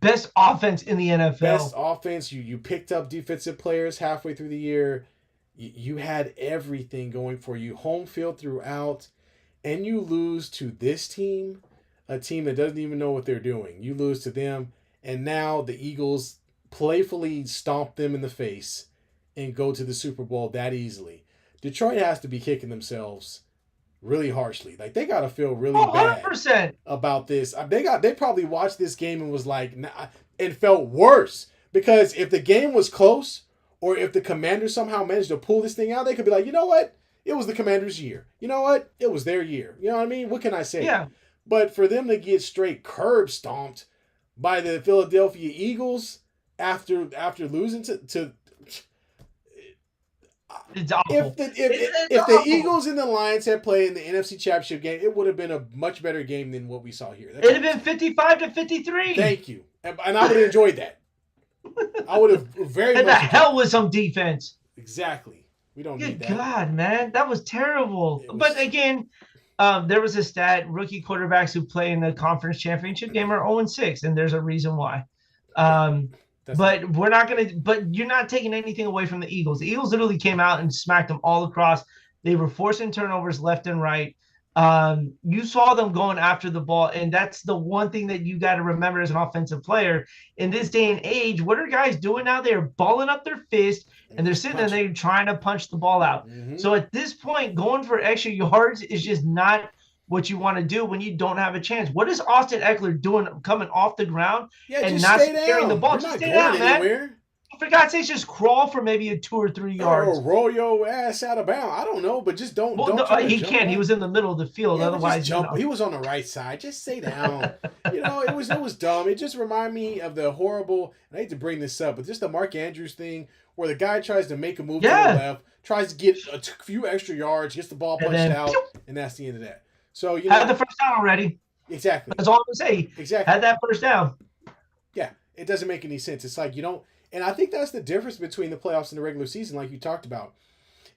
Best offense in the NFL. Best offense. You picked up defensive players halfway through the year. You had everything going for you. Home field throughout. And you lose to this team, a team that doesn't even know what they're doing. You lose to them. And now the Eagles playfully stomp them in the face and go to the Super Bowl that easily. Detroit has to be kicking themselves really harshly. Like, they got to feel really bad 100%. about this. They probably watched this game and was like, nah, and felt worse, because if the game was close, or if the Commanders somehow managed to pull this thing out, they could be like, you know what? It was the Commanders' year. You know what? It was their year. You know what I mean? What can I say? Yeah. But for them to get straight curb stomped by the Philadelphia Eagles after losing to It's awful. if the Eagles and the Lions had played in the NFC Championship game, it would have been a much better game than what we saw here. It'd have been 55-53. Thank you. And I would have enjoyed that. I would have very and much. the hell with some defense. Exactly. We don't need Good that. God, man. That was terrible. But again, there was a stat, rookie quarterbacks who play in the conference championship game are 0-6, and there's a reason why. But we're not going to – but you're not taking anything away from the Eagles. The Eagles literally came out and smacked them all across. They were forcing turnovers left and right. You saw them going after the ball, and that's the one thing that you got to remember as an offensive player. In this day and age, what are guys doing now? They're balling up their fist, and they're sitting there they're trying to punch the ball out. Mm-hmm. So at this point, going for extra yards is just not what you want to do when you don't have a chance. What is Austin Eckler doing coming off the ground and not carrying the ball? Just stay down, man. For God's sake, just crawl for maybe a 2 or 3 yards. Or roll your ass out of bounds. I don't know, but just don't. He can't. He was in the middle of the field. Otherwise, jump. He was on the right side. Just stay down. It was dumb. It just reminded me of the horrible. And I hate to bring this up, but just the Mark Andrews thing, where the guy tries to make a move to the left, tries to get a few extra yards, gets the ball punched out, and that's the end of that. So had the first down already. Exactly. That's all I'm gonna say. Exactly. Had that first down. Yeah, it doesn't make any sense. It's like you don't. And I think that's the difference between the playoffs and the regular season, like you talked about.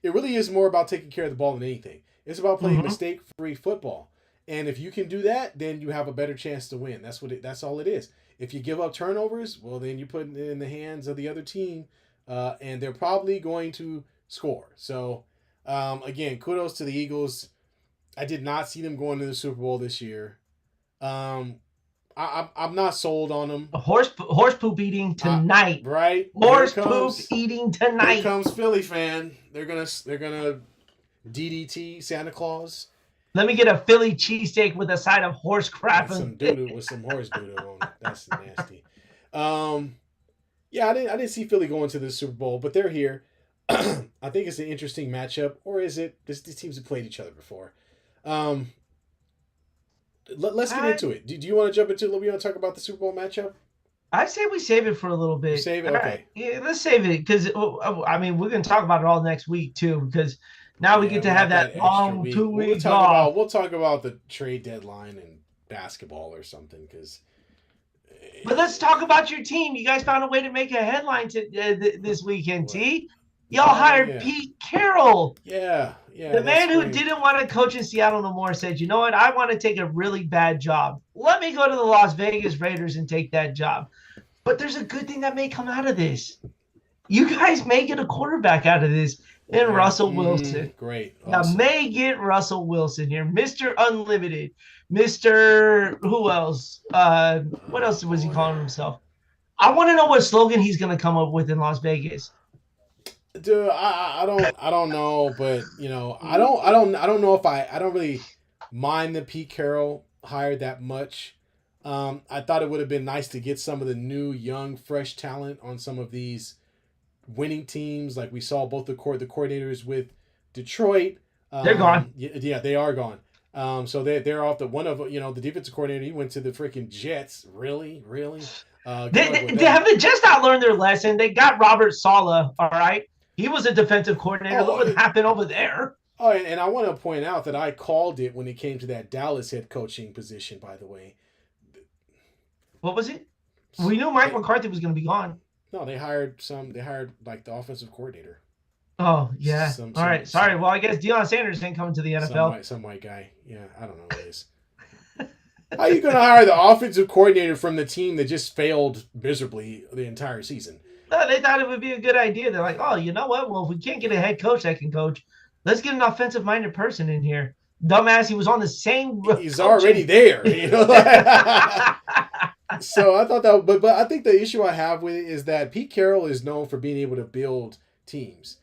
It really is more about taking care of the ball than anything. It's about playing mistake-free football. And if you can do that, then you have a better chance to win. That's all it is. If you give up turnovers, well, then you put it in the hands of the other team, and they're probably going to score. So, again, kudos to the Eagles. I did not see them going to the Super Bowl this year. I'm not sold on them. Horse poop eating tonight. Right? Horse poop eating tonight. Here comes Philly fan. They're gonna DDT Santa Claus. Let me get a Philly cheesesteak with a side of horse crap. With some horse doodoo on it. That's nasty. Yeah, I didn't see Philly going to the Super Bowl, but they're here. I think it's an interesting matchup, or is it? These teams have played each other before. Let's get into it. Do you want to jump into it? We want to talk about the Super Bowl matchup? I say we save it for a little bit. Save it? Okay. Right. Yeah, let's save it because, I mean, we're going to talk about it all next week, too, because now we get to have that long 2 weeks off. We'll talk about the trade deadline and basketball or something. But let's talk about your team. You guys found a way to make a headline this weekend, T. Y'all hired Pete Carroll. Yeah. The man who didn't want to coach in Seattle no more said, you know what? I want to take a really bad job. Let me go to the Las Vegas Raiders and take that job. But there's a good thing that may come out of this. You guys may get a quarterback out of this in Russell Wilson. Great. Awesome. Now, may get Russell Wilson here. Mr. Unlimited. Mr. Who else? What else was he calling himself? I want to know what slogan he's going to come up with in Las Vegas. Dude, I don't know, but I don't know if I don't really mind the Pete Carroll hire that much. I thought it would have been nice to get some of the new, young, fresh talent on some of these winning teams. Like we saw both the coordinators with Detroit. They're gone. Yeah, they are gone. So they're off. The defensive coordinator, he went to the freaking Jets. Really. Have the Jets not learned their lesson? They got Robert Saleh. All right. He was a defensive coordinator. Look what happened over there. Oh, and I want to point out that I called it when it came to that Dallas head coaching position, by the way. What was it? We knew Mike McCarthy was going to be gone. No, they hired like the offensive coordinator. Oh, yeah. All right. Sorry. Well, I guess Deion Sanders ain't coming to the NFL. Some white guy. Yeah, I don't know what it is. How are you going to hire the offensive coordinator from the team that just failed miserably the entire season? No, they thought it would be a good idea. They're like, oh, you know what? Well, if we can't get a head coach that can coach, let's get an offensive-minded person in here. Dumbass, he was on the same. He's already there. You know? So I thought that, but I think the issue I have with it is that Pete Carroll is known for being able to build teams.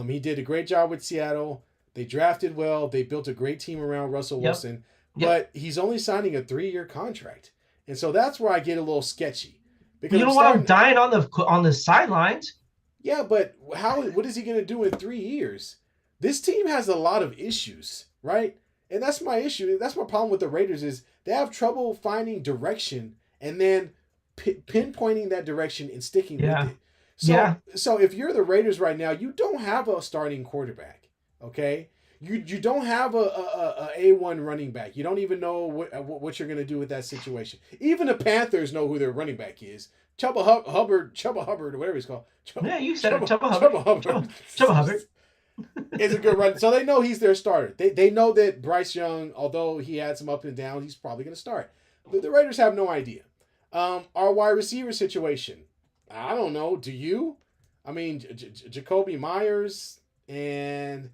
He did a great job with Seattle. They drafted well. They built a great team around Russell Wilson. But he's only signing a 3-year contract, and so that's where I get a little sketchy. Because you don't want him dying on the sidelines. Yeah, but what is he going to do in 3 years? This team has a lot of issues, right? And that's my issue. That's my problem with the Raiders is they have trouble finding direction and then pinpointing that direction and sticking with it. So if you're the Raiders right now, you don't have a starting quarterback, okay? You don't have a A1 running back. You don't even know what you're going to do with that situation. Even the Panthers know who their running back is. Chuba Hubbard, or whatever he's called. You said it. Chuba Hubbard. Chuba Hubbard. Is a good run. So they know he's their starter. They know that Bryce Young, although he had some up and down, he's probably going to start. But the Raiders have no idea. Our wide receiver situation, I don't know. Do you? I mean, Jacoby Myers and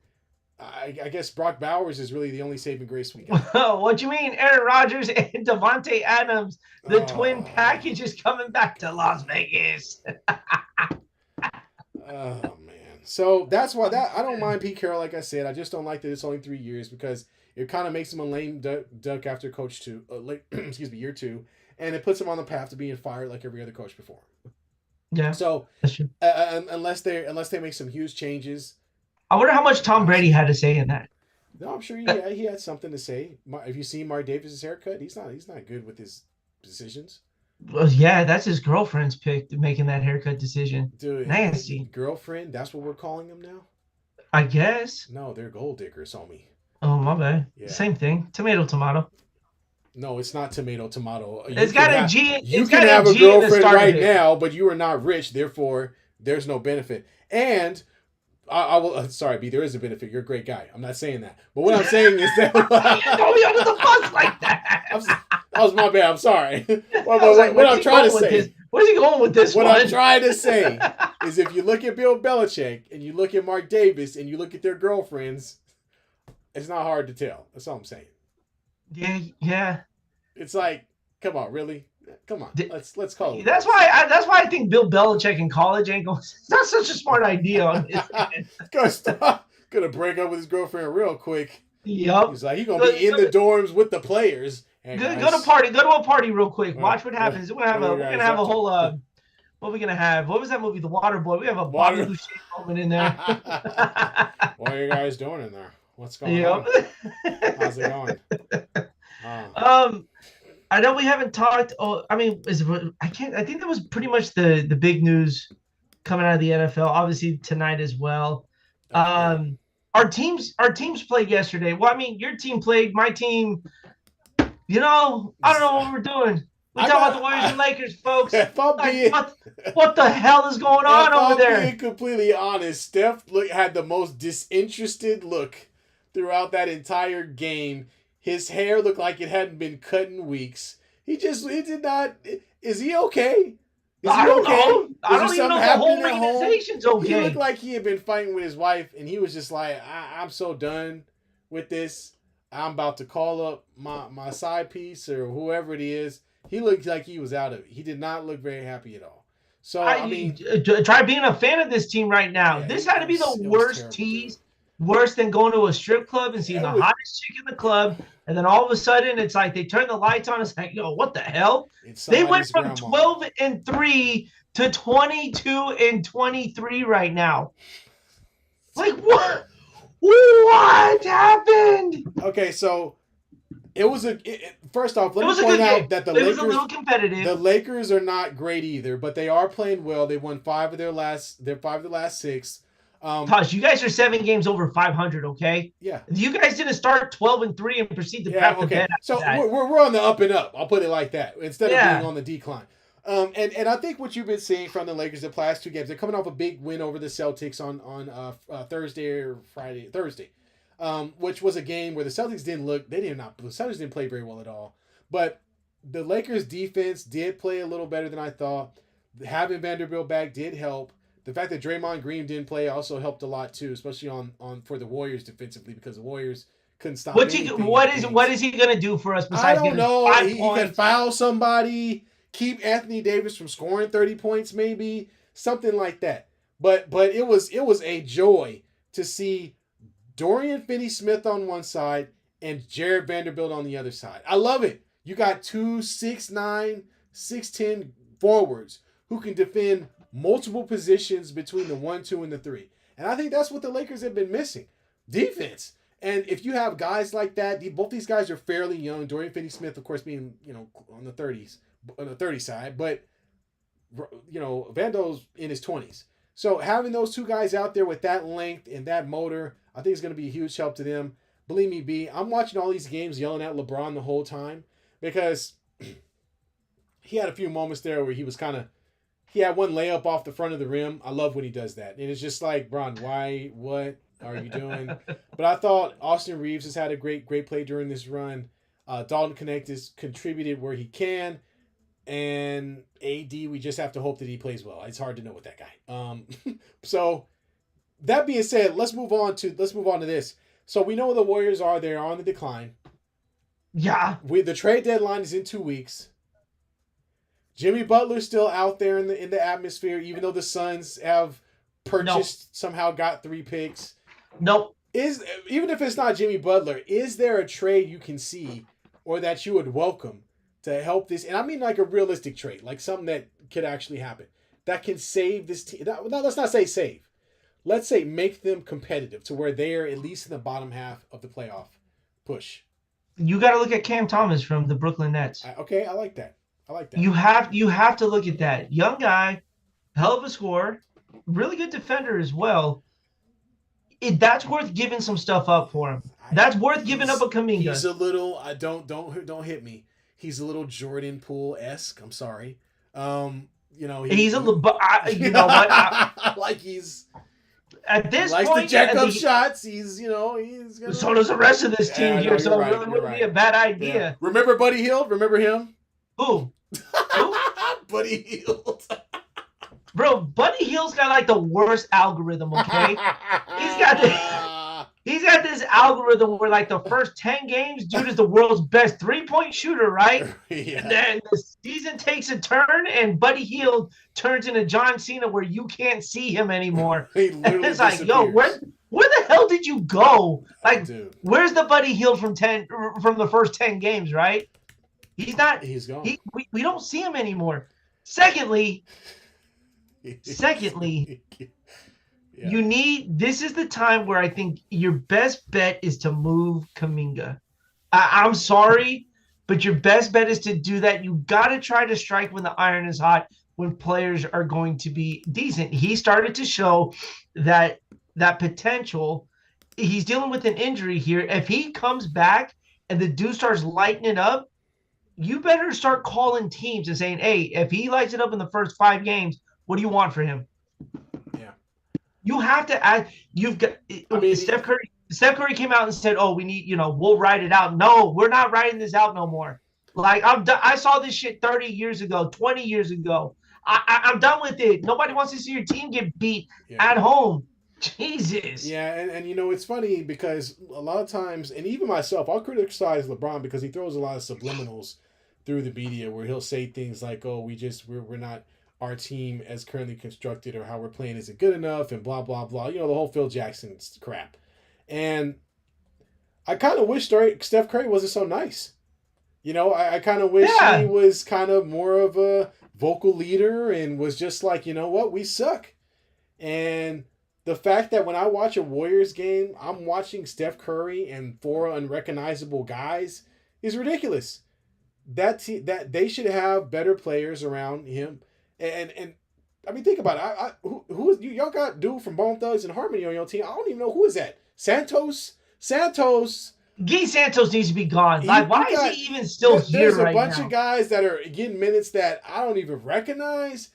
I guess Brock Bowers is really the only saving grace we got. What you mean? Aaron Rodgers and Devontae Adams, the twin package is coming back to Las Vegas. Oh, man. So that's why I don't mind Pete Carroll, like I said. I just don't like that it's only 3 years because it kind of makes him a lame duck after year 2. And it puts him on the path to being fired like every other coach before. Yeah. So unless they make some huge changes. I wonder how much Tom Brady had to say in that. No, I'm sure he had something to say. Have you seen Mark Davis' haircut? He's not good with his decisions. Well, yeah, that's his girlfriend's pick making that haircut decision. Dude, nasty. Girlfriend? That's what we're calling them now? I guess. No, they're gold diggers, homie. Oh, my bad. Yeah. Same thing. Tomato. No, it's not tomato. It's got a G. You can have a girlfriend right now, but you are not rich. Therefore, there's no benefit. And I will. Sorry, B. There is a benefit. You're a great guy. I'm not saying that. But what I'm saying is that you throw me under the bus like that. That was my bad. I'm sorry. What I'm trying to say. Where's he going with this? What I'm trying to say is, if you look at Bill Belichick and you look at Mark Davis and you look at their girlfriends, it's not hard to tell. That's all I'm saying. Yeah. It's like, come on, really? Come on, let's call it. That's why I think Bill Belichick in college ain't going. That's such a smart idea on his Gonna break up with his girlfriend real quick. Yep. He's like, he's gonna be in the dorms with the players. Go to a party real quick. Watch what happens. We're gonna have a whole what are we gonna have? What was that movie, The Water Boy? We have a Bobby Boucher moment in there. What are you guys doing in there? What's going on? How's it going? I know we haven't talked. I think that was pretty much the big news coming out of the NFL. Obviously tonight as well. Our teams played yesterday. Well, I mean, your team played. My team. I don't know what we're doing. We talking about the Warriors and Lakers, folks. What the hell is going on over there? Being completely honest, Steph had the most disinterested look throughout that entire game. His hair looked like it hadn't been cut in weeks. He did not. Is he okay? I don't know. I don't even know if the whole organization's okay. He looked like he had been fighting with his wife, and he was just like, I'm so done with this. I'm about to call up my side piece or whoever it is. He looked like he was out of it. He did not look very happy at all. So, I mean, try being a fan of this team right now. Yeah, this had to be the worst tease. Worse than going to a strip club and seeing the hottest chick in the club, and then all of a sudden it's like they turn the lights on. It's like, yo, what the hell? They went from 12-3 to 22-23 right now. Like, what? What happened? Okay, so it was first off, let me point out that the Lakers, was a little competitive. The Lakers are not great either, but they are playing well. They won 5 of their last 6. Tosh, you guys are 7 games over 500. Okay, Yeah. you guys didn't start 12-3 and proceed to Yeah, crap the okay. bed after So that. we're on the up and up. I'll put it like that instead of being Yeah. on the decline. And I think what you've been seeing from the Lakers the last 2 games, they're coming off a big win over the Celtics on Thursday or Thursday, which was a game where the Celtics the Celtics didn't play very well at all. But the Lakers defense did play a little better than I thought. Having Vanderbilt back did help. The fact that Draymond Green didn't play also helped a lot too, especially on for the Warriors defensively, because the Warriors couldn't stop anything. What is he gonna do for us I besides don't give us know. five He could points? foul somebody, keep Anthony Davis from scoring 30 points, maybe something like that. But it was a joy to see Dorian Finney-Smith on one side and Jared Vanderbilt on the other side. I love it. You got 2 6'9", 6'10" forwards who can defend multiple positions between the 1, 2, and the 3. And I think that's what the Lakers have been missing. Defense. And if you have guys like that, both these guys are fairly young. Dorian Finney-Smith, of course, being, on the 30 side, but Vando's in his 20s. So having those two guys out there with that length and that motor, I think is going to be a huge help to them. Believe me, B, I'm watching all these games yelling at LeBron the whole time because he had a few moments there where he had one layup off the front of the rim. I love when he does that. And it's just like, Bron, what are you doing? But I thought Austin Reeves has had a great play during this run. Dalton Connect has contributed where he can. And AD, we just have to hope that he plays well. It's hard to know with that guy. So that being said, let's move on to this. So we know where the Warriors are. They're on the decline. Yeah. The trade deadline is in 2 weeks. Jimmy Butler's still out there in the atmosphere, even though the Suns have somehow got 3 picks. Nope. Even if it's not Jimmy Butler, is there a trade you can see or that you would welcome to help this? And I mean like a realistic trade, like something that could actually happen, that can save this team. Let's not say save. Let's say make them competitive to where they're at least in the bottom half of the playoff push. You got to look at Cam Thomas from the Brooklyn Nets. Okay, I like that. You have to look at that. Young guy, hell of a scorer, really good defender as well. That's worth giving some stuff up for him. That's worth giving up a Kuminga. He's a little. Don't hit me. He's a little Jordan Poole-esque. I'm sorry. He's a little. You know what? Like he's at this likes point, to jack up shots. He's gonna, so does the rest of this team here. So it really wouldn't be a bad idea. Yeah. Remember Buddy Hield? Remember him? Who? Buddy Hield. Bro, Buddy Hield's got like the worst algorithm, okay? He's got this algorithm where like the first 10 games, dude is the world's best 3-point shooter, right? Yeah. And then the season takes a turn and Buddy Hield turns into John Cena where you can't see him anymore. He literally and it's like, yo, where the hell did you go? Like, dude, where's the Buddy Hield from the first 10 games, right? He's not. He's gone. We don't see him anymore. Secondly, yeah. This is the time where I think your best bet is to move Kuminga. I'm sorry, but your best bet is to do that. You got to try to strike when the iron is hot, when players are going to be decent. He started to show that potential. He's dealing with an injury here. If he comes back and the dude starts lighting it up, you better start calling teams and saying, hey, if he lights it up in the first 5 games, what do you want for him? Yeah. You have to add. Steph Curry came out and said, oh, we need, we'll write it out. No, we're not writing this out no more. Like, I saw this shit 30 years ago, 20 years ago. I'm done with it. Nobody wants to see your team get beat at home. Jesus. Yeah, and it's funny because a lot of times, and even myself, I'll criticize LeBron because he throws a lot of subliminals through the media where he'll say things like, oh, we're not, our team as currently constructed or how we're playing isn't good enough and blah, blah, blah. The whole Phil Jackson crap. And I kind of wish Steph Curry wasn't so nice. I kind of wish he was kind of more of a vocal leader and was just like, what, we suck. And the fact that when I watch a Warriors game, I'm watching Steph Curry and 4 unrecognizable guys is ridiculous. That they should have better players around him. And I mean, think about it. Who is you? Y'all got dude from Bone Thugs and Harmony on your team. I don't even know who is that. Santos. Guy Santos needs to be gone. Like, You why is he got even still here there's a right bunch of now? guys that are getting minutes that I don't even recognize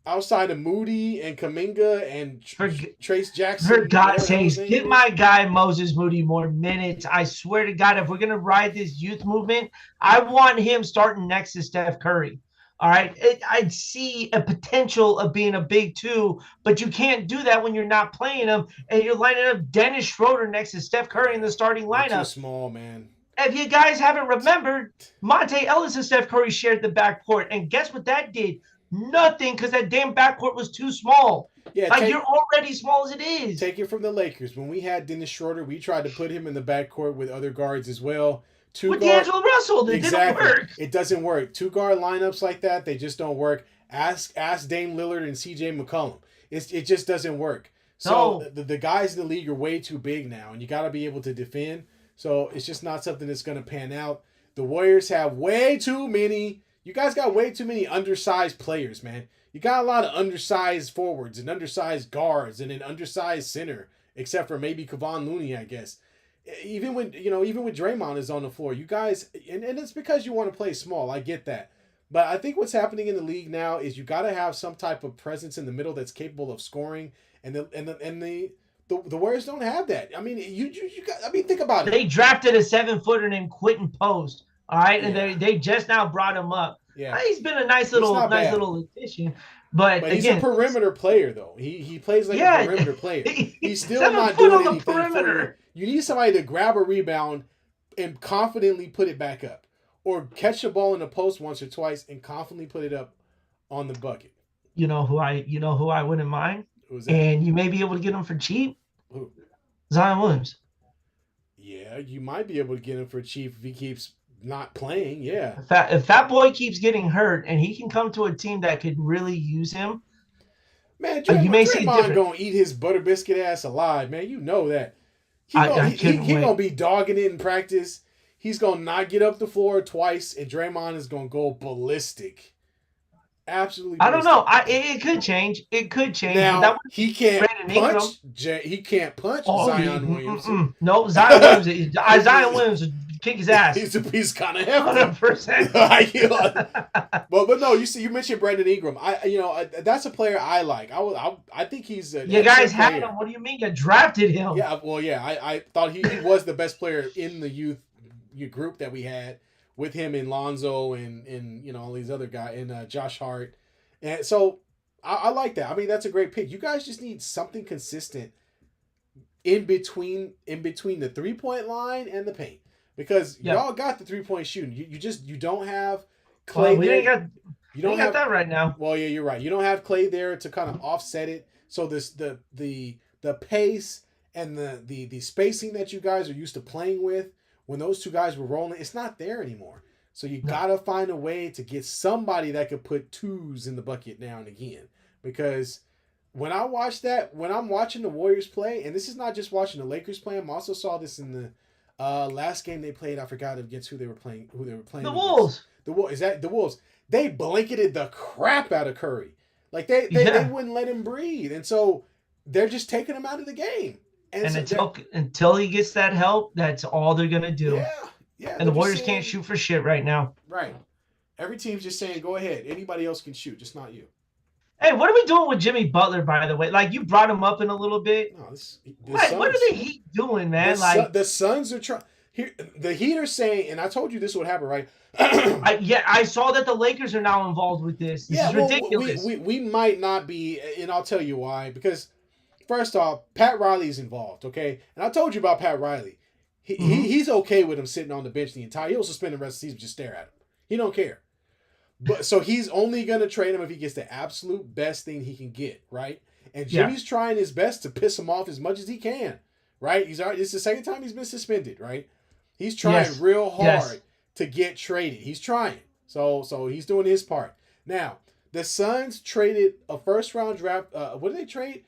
outside of Moody and Kaminga and For Trace For Jackson, God's whatever the hell his sakes, name get is. my guy Moses Moody more minutes. I swear to God, if we're gonna ride this youth movement, I want him starting next to Steph Curry. All right, I'd see a potential of being a big two, but you can't do that when you're not playing him and you're lining up Dennis Schroeder next to Steph Curry in Yeah, the starting they're too lineup. small, man. If you guys haven't remembered, Monte Ellis and Steph Curry shared the backcourt, and guess what that did? Nothing, because that damn backcourt was too small. Yeah, Like, you're already small as it is. take it from the Lakers. When we had Dennis Schroeder, we tried to put him in the backcourt with other guards as well. Two With guard, D'Angelo Russell, that didn't exactly. work. It doesn't work. Two guard lineups like that, they just don't work. Ask Dame Lillard and C.J. McCollum. It just doesn't work. So No. the guys in the league are way too big now, and you got to be able to defend. So it's just not something that's going to pan out. The Warriors have way too many. You guys got way too many undersized players, man. You got a lot of undersized forwards and undersized guards and an undersized center, except for maybe Kevon Looney, I guess. Even when even when Draymond is on the floor, you guys, and it's because you want to play small. I get that, but I think what's happening in the league now is you got to have some type of presence in the middle that's capable of scoring, and the Warriors don't have that. I mean, you got. I mean, think about it. They drafted a 7-footer named Quentin Post. All right, and Yeah. they just now brought him up. Yeah, He's been a nice not bad. little addition. But he's again, a perimeter player, though. He plays like a perimeter player. He's still 7 not foot doing on the anything for you. perimeter. You need somebody to grab a rebound and confidently put it back up, or catch the ball in the post once or twice and confidently put it up on the bucket. You know who I wouldn't mind, Who's that? and you may be able to get him for cheap. Who? Zion Williams. Yeah, you might be able to get him for cheap if he keeps not playing. Yeah. If that boy keeps getting hurt and he can come to a team that could really use him, Man, you may see Draymond gonna eat his butter biscuit ass alive, man. You know that. He gonna be dogging it in practice. He's gonna not get up the floor twice, and Draymond is gonna go ballistic. Absolutely. I don't know. It could change. It could change. Now he can't Brandon punch. He can't punch Oh, Zion Williamson. No, Zion Williams. Zion Williams would kick his ass. He's kind of hefty. 100%. But no, you mentioned Brandon Ingram. That's a player I like. I think he's a. You guys had him. What do you mean you drafted him? Yeah, well, yeah. I thought he was the best player in the youth group that we had with him and Lonzo and all these other guys and Josh Hart, and so I like that. I mean, that's a great pick. You guys just need something consistent in between the 3-point line and the paint, because y'all got the 3-point shooting. You don't have Clay. We ain't got. You don't have that right now. Well, yeah, you're right. You don't have Clay there to kind of offset it. So the pace and the spacing that you guys are used to playing with when those two guys were rolling, it's not there anymore. So you gotta find a way to get somebody that could put twos in the bucket now and again. Because when I'm watching the Warriors play, and this is not just watching the Lakers play, I also saw this in the last game they played. I forgot against who they were playing. The Wolves. The Wolves. They blanketed the crap out of Curry. Like they wouldn't let him breathe, and so they're just taking him out of the game. And so until he gets that help, that's all they're gonna do. Yeah. And the Warriors can't shoot for shit right now. Right. Every team's just saying, "Go ahead. Anybody else can shoot, just not you." Hey, what are we doing with Jimmy Butler, by the way? Like, you brought him up in a little bit. No, what are the Heat doing, man? The Suns are trying. Here, the Heat are saying, and I told you this would happen, right? I saw that the Lakers are now involved with this. This is ridiculous. We might not be, and I'll tell you why. Because first off, Pat Riley's involved, okay? And I told you about Pat Riley. He's okay with him sitting on the bench the entire. He'll suspend the rest of the season, just stare at him. He don't care. But so he's only gonna trade him if he gets the absolute best thing he can get, right? And Jimmy's trying his best to piss him off as much as he can, right? It's the second time he's been suspended, right? He's trying real hard to get traded. He's trying. So he's doing his part. Now, the Suns traded a first-round draft. What did they trade?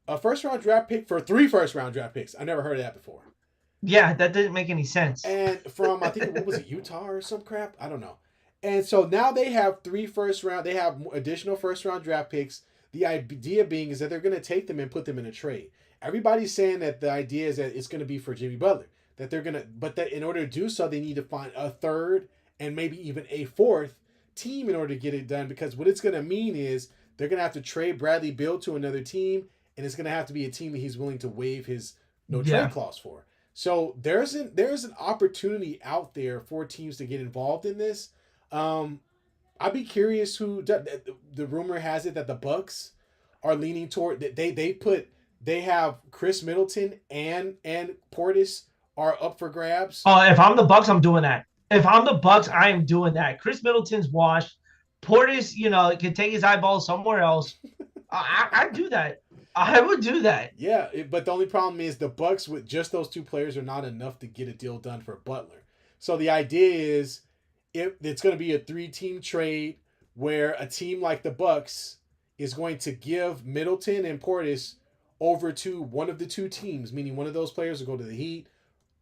A first-round draft pick for 3 first-round draft picks. I never heard of that before. Yeah, that didn't make any sense. And from, I think, what was it, Utah or some crap? I don't know. And so now they have 3 first-round. They have additional first-round draft picks The idea being is that they're going to take them and put them in a trade. Everybody's saying that the idea is that it's going to be for Jimmy Butler. That they're going to, but that in order to do so, they need to find a third and maybe even a fourth team in order to get it done. Because what it's going to mean is they're going to have to trade Bradley Beal to another team, and it's going to have to be a team that he's willing to waive his no trade clause for. So there's an opportunity out there for teams to get involved in this. I'd be curious who. The rumor has it that the Bucks are leaning toward that they have Chris Middleton and Portis are up for grabs. Oh, if I'm the Bucks, I'm doing that. If I'm the Bucks, I am doing that. Chris Middleton's washed. Portis, can take his eyeballs somewhere else. I'd do that. I would do that. Yeah, but the only problem is the Bucks with just those two players are not enough to get a deal done for Butler. So the idea is it's going to be a 3-team trade where a team like the Bucks is going to give Middleton and Portis over to one of the two teams, meaning one of those players will go to the Heat,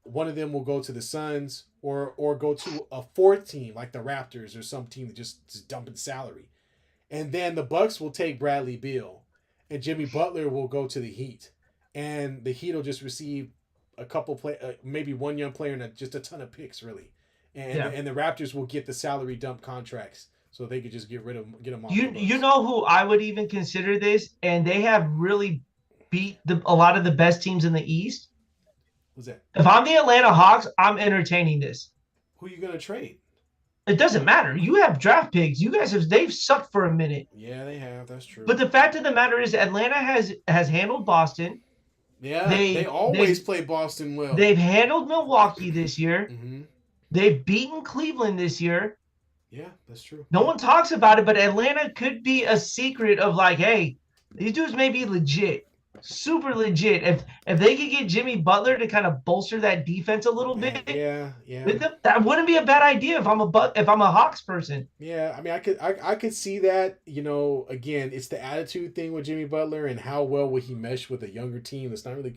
one of them will go to the Suns, or go to a fourth team like the Raptors or some team that just dumping salary. And then the Bucks will take Bradley Beal, and Jimmy Butler will go to the Heat, and the Heat will just receive a couple maybe one young player and just a ton of picks, really. And the Raptors will get the salary dump contracts so they could just get them off. You know who I would even consider this, and they have really beat a lot of the best teams in the East. Who's that? If I'm the Atlanta Hawks, I'm entertaining this. Who are you gonna trade? It doesn't matter. You have draft picks. You guys they've sucked for a minute. Yeah, they have. That's true. But the fact of the matter is Atlanta has handled Boston. Yeah, they always play Boston well. They've handled Milwaukee this year. Mm-hmm. They've beaten Cleveland this year. Yeah, that's true. No one talks about it, but Atlanta could be a secret of like, hey, these dudes may be legit. Super legit. If they could get Jimmy Butler to kind of bolster that defense a little bit, yeah, that wouldn't be a bad idea if I'm a Hawks person. Yeah, I mean, I could see that. Again, it's the attitude thing with Jimmy Butler and how well will he mesh with a younger team that's not really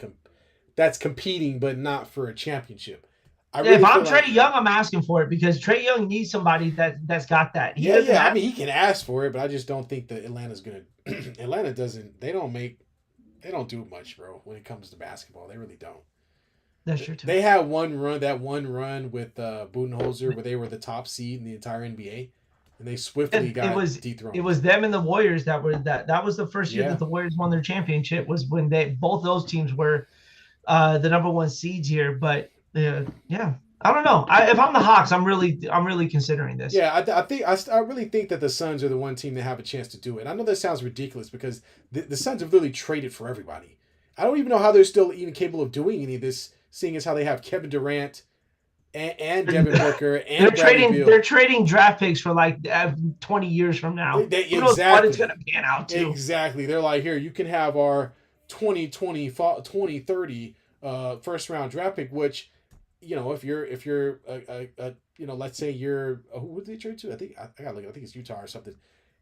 that's competing, but not for a championship. If I'm Trae Young, I'm asking for it because Trae Young needs somebody that's got that. I mean, he can ask for it, but I just don't think that Atlanta's gonna. Atlanta doesn't. They don't do much, bro, when it comes to basketball. They really don't. That's true, too. They had one run with Budenholzer where they were the top seed in the entire NBA, and they swiftly got dethroned. It was them and the Warriors that were that. That was the first year that the Warriors won their championship was when both those teams were the number one seeds here. But I don't know. If I'm the Hawks, I'm really considering this. Yeah, I really think that the Suns are the one team that have a chance to do it. I know that sounds ridiculous because the Suns have literally traded for everybody. I don't even know how they're still even capable of doing any of this, seeing as how they have Kevin Durant and Devin Booker and they're trading draft picks for like 20 years from now. Who knows what it's going to pan out to? Exactly. They're like, here, you can have our 2030 first round draft pick, which. If you're let's say you're who would they trade to? I gotta look. I think it's Utah or something.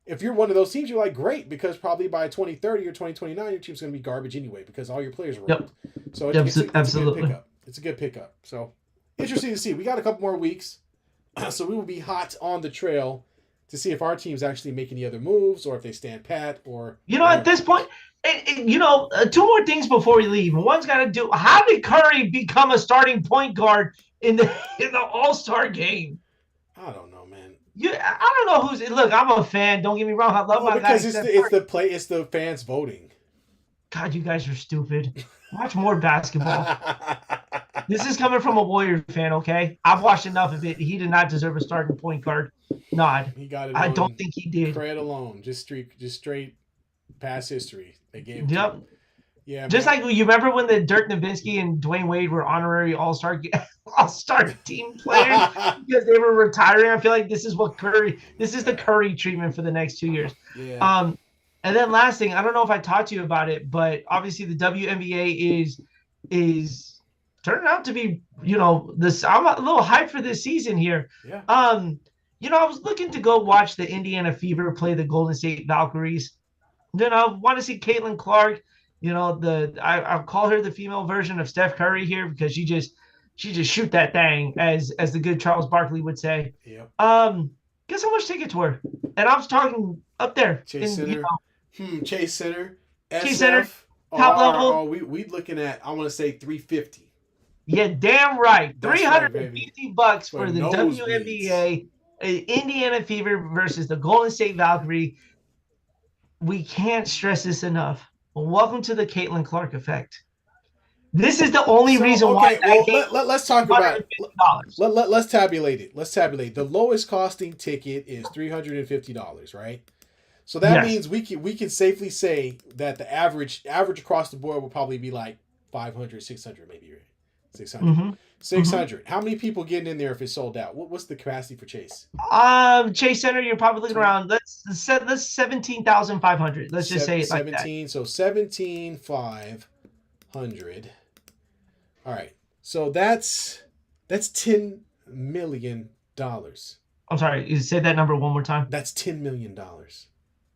If you're one of those teams, you're like great because probably by 2030 or 2029, your team's gonna be garbage anyway because all your players are old. So it's a good pickup. It's a good pickup. So interesting to see. We got a couple more weeks, so we will be hot on the trail to see if our teams actually make any other moves or if they stand pat or at this point. Two more things before we leave. One's got to do. How did Curry become a starting point guard in the All-Star game? I don't know, man. I don't know who's. Look, I'm a fan. Don't get me wrong. I love my guys. Because it's the fans voting. God, you guys are stupid. Watch more basketball. This is coming from a Warrior fan, okay? I've watched enough of it. He did not deserve a starting point guard nod. He got it. I don't think he did. Credit alone, just straight past history. They gave him. Yep. Yeah. Just like you remember when the Dirk Nowitzki and Dwayne Wade were honorary All-Star team players because they were retiring. I feel like this is the Curry treatment for the next 2 years. Yeah. And then last thing, I don't know if I talked to you about it, but obviously the WNBA is turning out to be, this. I'm a little hyped for this season here. Yeah. I was looking to go watch the Indiana Fever play the Golden State Valkyries. Then I want to see Caitlin Clark. I'll call her the female version of Steph Curry here because she just shoot that thing as the good Charles Barkley would say. Yep. Guess how much tickets were? And I was talking up there. Chase Center. Chase Center, Chase Center, SF, top level. we looking at, I want to say 350. Yeah, damn right. That's right, baby. $350 For for the nosebleeds. WNBA, Indiana Fever versus the Golden State Valkyrie. We can't stress this enough. Well, welcome to the Caitlin Clark effect. This is the only So reason why okay, that well game let's talk about $150. let's tabulate it. Let's tabulate. The lowest costing ticket is $350, right? So that Yes. means we can safely say that the average across the board will probably be like 500, 600 maybe, right? 600. Mm-hmm. 600. How many people getting in there if it's sold out? What's the capacity for Chase? Chase Center, you're probably looking around. Let's 17,500. Let's just say it like that. 17. So 17,500. All right. So that's $10 million. I'm sorry. You say that number one more time. That's $10 million.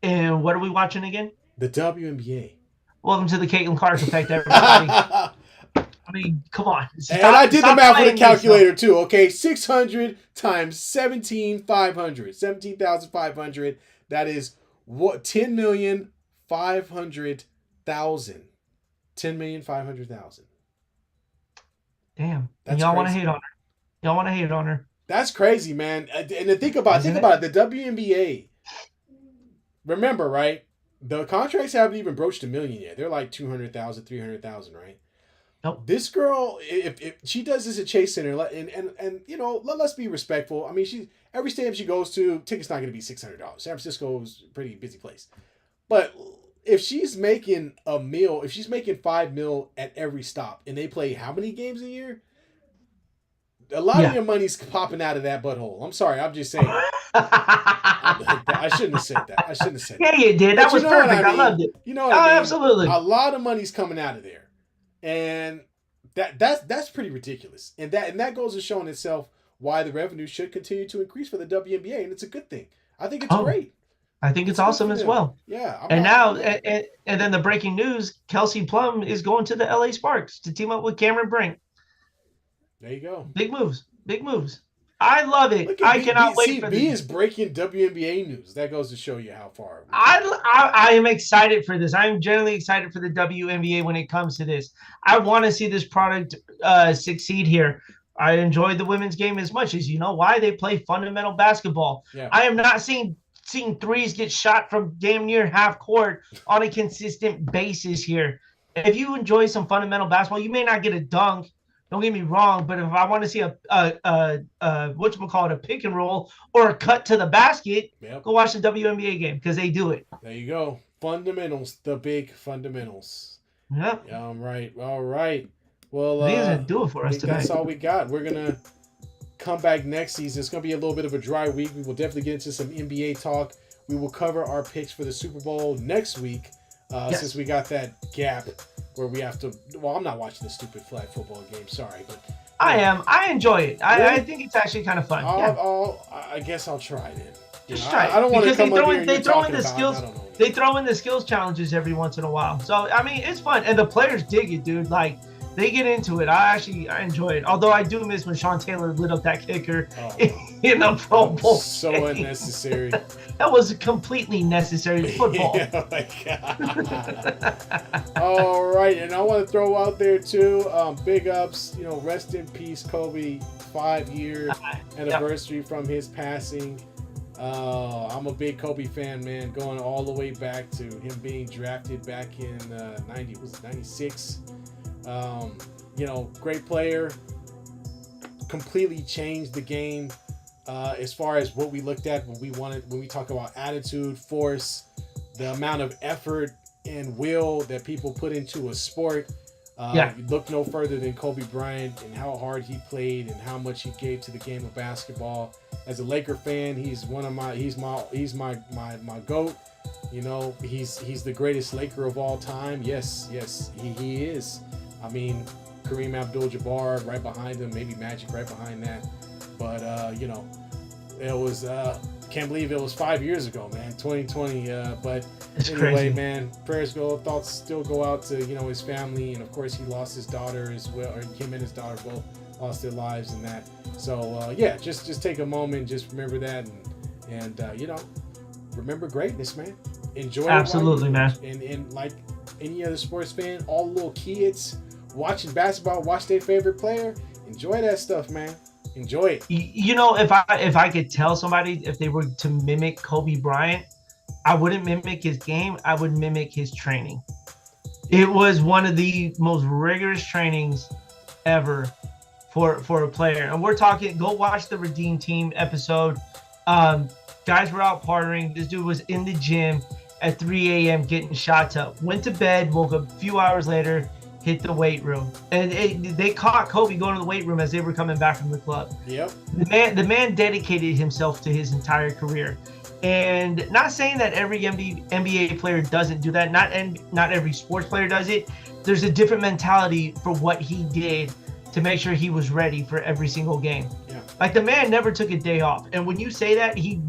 And what are we watching again? The WNBA. Welcome to the Caitlin Clark effect, everybody. I mean, come on. And I did the math with a calculator too, okay? 600 times 17,500. 17,500. That is what? 10,500,000. 10,500,000. Damn. That's y'all want to crazy. hate on her. Y'all want to hate on her. That's crazy, man. And to think about it, the WNBA. Remember, right? The contracts haven't even broached $1 million yet. They're like 200,000, 300,000, right? Nope. This girl, if she does this at Chase Center, and you know, let's be respectful. I mean, every stadium she goes to, tickets not going to be $600. San Francisco is a pretty busy place, but if she's making if she's making $5 million at every stop, and they play how many games a year? A lot of your money's popping out of that butthole. I'm sorry, I'm just saying. I shouldn't have said that. Yeah, you did. That was perfect. I loved it. You know what I mean? Absolutely. A lot of money's coming out of there, and that's pretty ridiculous. And that goes to showing itself why the revenue should continue to increase for the WNBA, and it's a good thing. I think it's great. I think it's awesome as well. Yeah. And then the breaking news: Kelsey Plum is going to the LA Sparks to team up with Cameron Brink. There you go. Big moves. I love it. I cannot wait for B is breaking WNBA news. That goes to show you how far. I am excited for this. I'm generally excited for the WNBA when it comes to this. I want to see this product succeed here. I enjoy the women's game as much as, you know why? They play fundamental basketball. Yeah. I am not seeing threes get shot from damn near half court on a consistent basis here. If you enjoy some fundamental basketball, you may not get a dunk. Don't get me wrong, but if I want to see a pick and roll or a cut to the basket, go watch the WNBA game because they do it. There you go. Fundamentals, the big fundamentals. Yep. Yeah, I'm right. All right. Well, these are do it for us tonight. That's all we got. We're gonna come back next season. It's gonna be a little bit of a dry week. We will definitely get into some NBA talk. We will cover our picks for the Super Bowl next week, since we got that gap where we have to. Well, I'm not watching the stupid flag football game. Sorry, but I am. I enjoy it. I think it's actually kind of fun. I guess I'll try it. Just try it. I don't want to come throw up in, here they throw in the skills. They throw in the skills challenges every once in a while. So I mean, it's fun, and the players dig it, dude. Like they get into it. I enjoy it. Although I do miss when Sean Taylor lit up that kicker in the Pro Bowl. So unnecessary. That was completely necessary football. Oh my God. All right, and I want to throw out there too, big ups. You know, rest in peace, Kobe. 5-year anniversary from his passing. I'm a big Kobe fan, man. Going all the way back to him being drafted back in 96. You know, great player. Completely changed the game as far as what we looked at when we talk about attitude, force, the amount of effort and will that people put into a sport. You look no further than Kobe Bryant and how hard he played and how much he gave to the game of basketball. As a Laker fan, he's my GOAT. You know, he's the greatest Laker of all time. Yes, he is. I mean, Kareem Abdul-Jabbar right behind him, maybe Magic right behind that. But you know, it was can't believe it was 5 years ago, man. 2020. But it's anyway, crazy. Man, thoughts still go out to, you know, his family, and of course he lost his daughter as well, or him and his daughter both lost their lives in that. So just take a moment, just remember that, and you know, remember greatness, man. Enjoy it. Absolutely, man. And like any other sports fan, all the little kids watching basketball, watch their favorite player. Enjoy that stuff, man. Enjoy it. You know, if I could tell somebody if they were to mimic Kobe Bryant, I wouldn't mimic his game. I would mimic his training. It was one of the most rigorous trainings ever for a player. And we're talking, go watch the Redeem Team episode. Guys were out partying. This dude was in the gym at 3 a.m. getting shots up. Went to bed, woke up a few hours later, hit the weight room. And they caught Kobe going to the weight room as they were coming back from the club. Yep. The man dedicated himself to his entire career. And not saying that every NBA player doesn't do that. Not every sports player does it. There's a different mentality for what he did to make sure he was ready for every single game. Yeah. Like the man never took a day off. And when you say that, he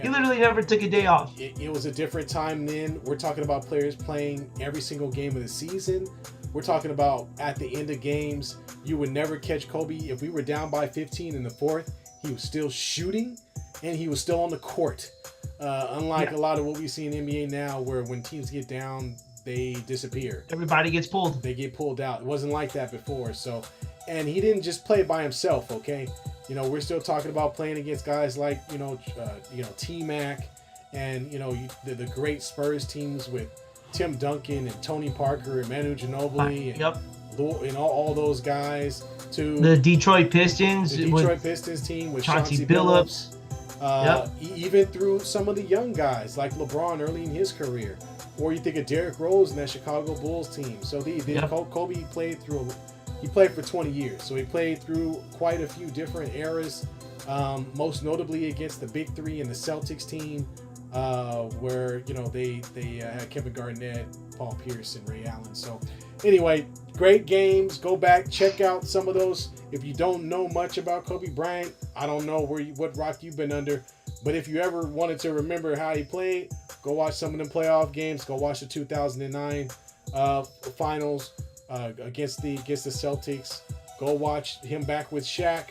literally never took a day off. It was a different time then. We're talking about players playing every single game of the season. We're talking about at the end of games, you would never catch Kobe. If we were down by 15 in the fourth, he was still shooting and he was still on the court. Unlike a lot of what we see in the NBA now, where when teams get down, they disappear. Everybody gets pulled. They get pulled out. It wasn't like that before. So, and he didn't just play by himself. Okay, you know, we're still talking about playing against guys like T-Mac, and the great Spurs teams with Tim Duncan and Tony Parker and Manu Ginobili and all those guys. To the Detroit Pistons. Pistons team with Chauncey Billups. Even through some of the young guys like LeBron early in his career, or you think of Derrick Rose and that Chicago Bulls team. So Kobe played for 20 years, so he played through quite a few different eras, most notably against the Big Three and the Celtics team, where they had Kevin Garnett, Paul Pierce, and Ray Allen. So anyway, great games. Go back, check out some of those. If you don't know much about Kobe Bryant, I don't know what rock you've been under, but if you ever wanted to remember how he played, go watch some of them playoff games. Go watch the 2009 finals against the Celtics. Go watch him back with Shaq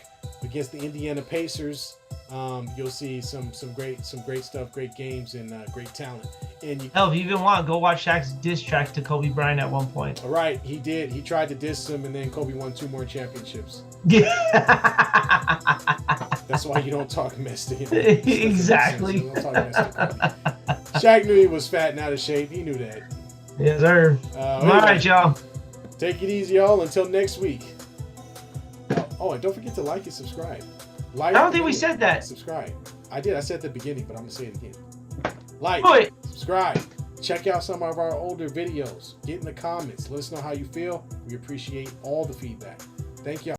against the Indiana Pacers. You'll see some great stuff, great games, and great talent. And if you even want, go watch Shaq's diss track to Kobe Bryant at one point. All right, he did. He tried to diss him, and then Kobe won 2 more championships. Yeah. That's why you don't talk mess to him. Exactly. Don't talk mess to Kobe. Shaq knew he was fat and out of shape. He knew that. Yes, sir. All right, y'all. Take it easy, y'all. Until next week. Oh, and don't forget to like and subscribe. I don't think we said that. Subscribe. I did. I said at the beginning, but I'm going to say it again. Like, subscribe. Check out some of our older videos. Get in the comments. Let us know how you feel. We appreciate all the feedback. Thank you.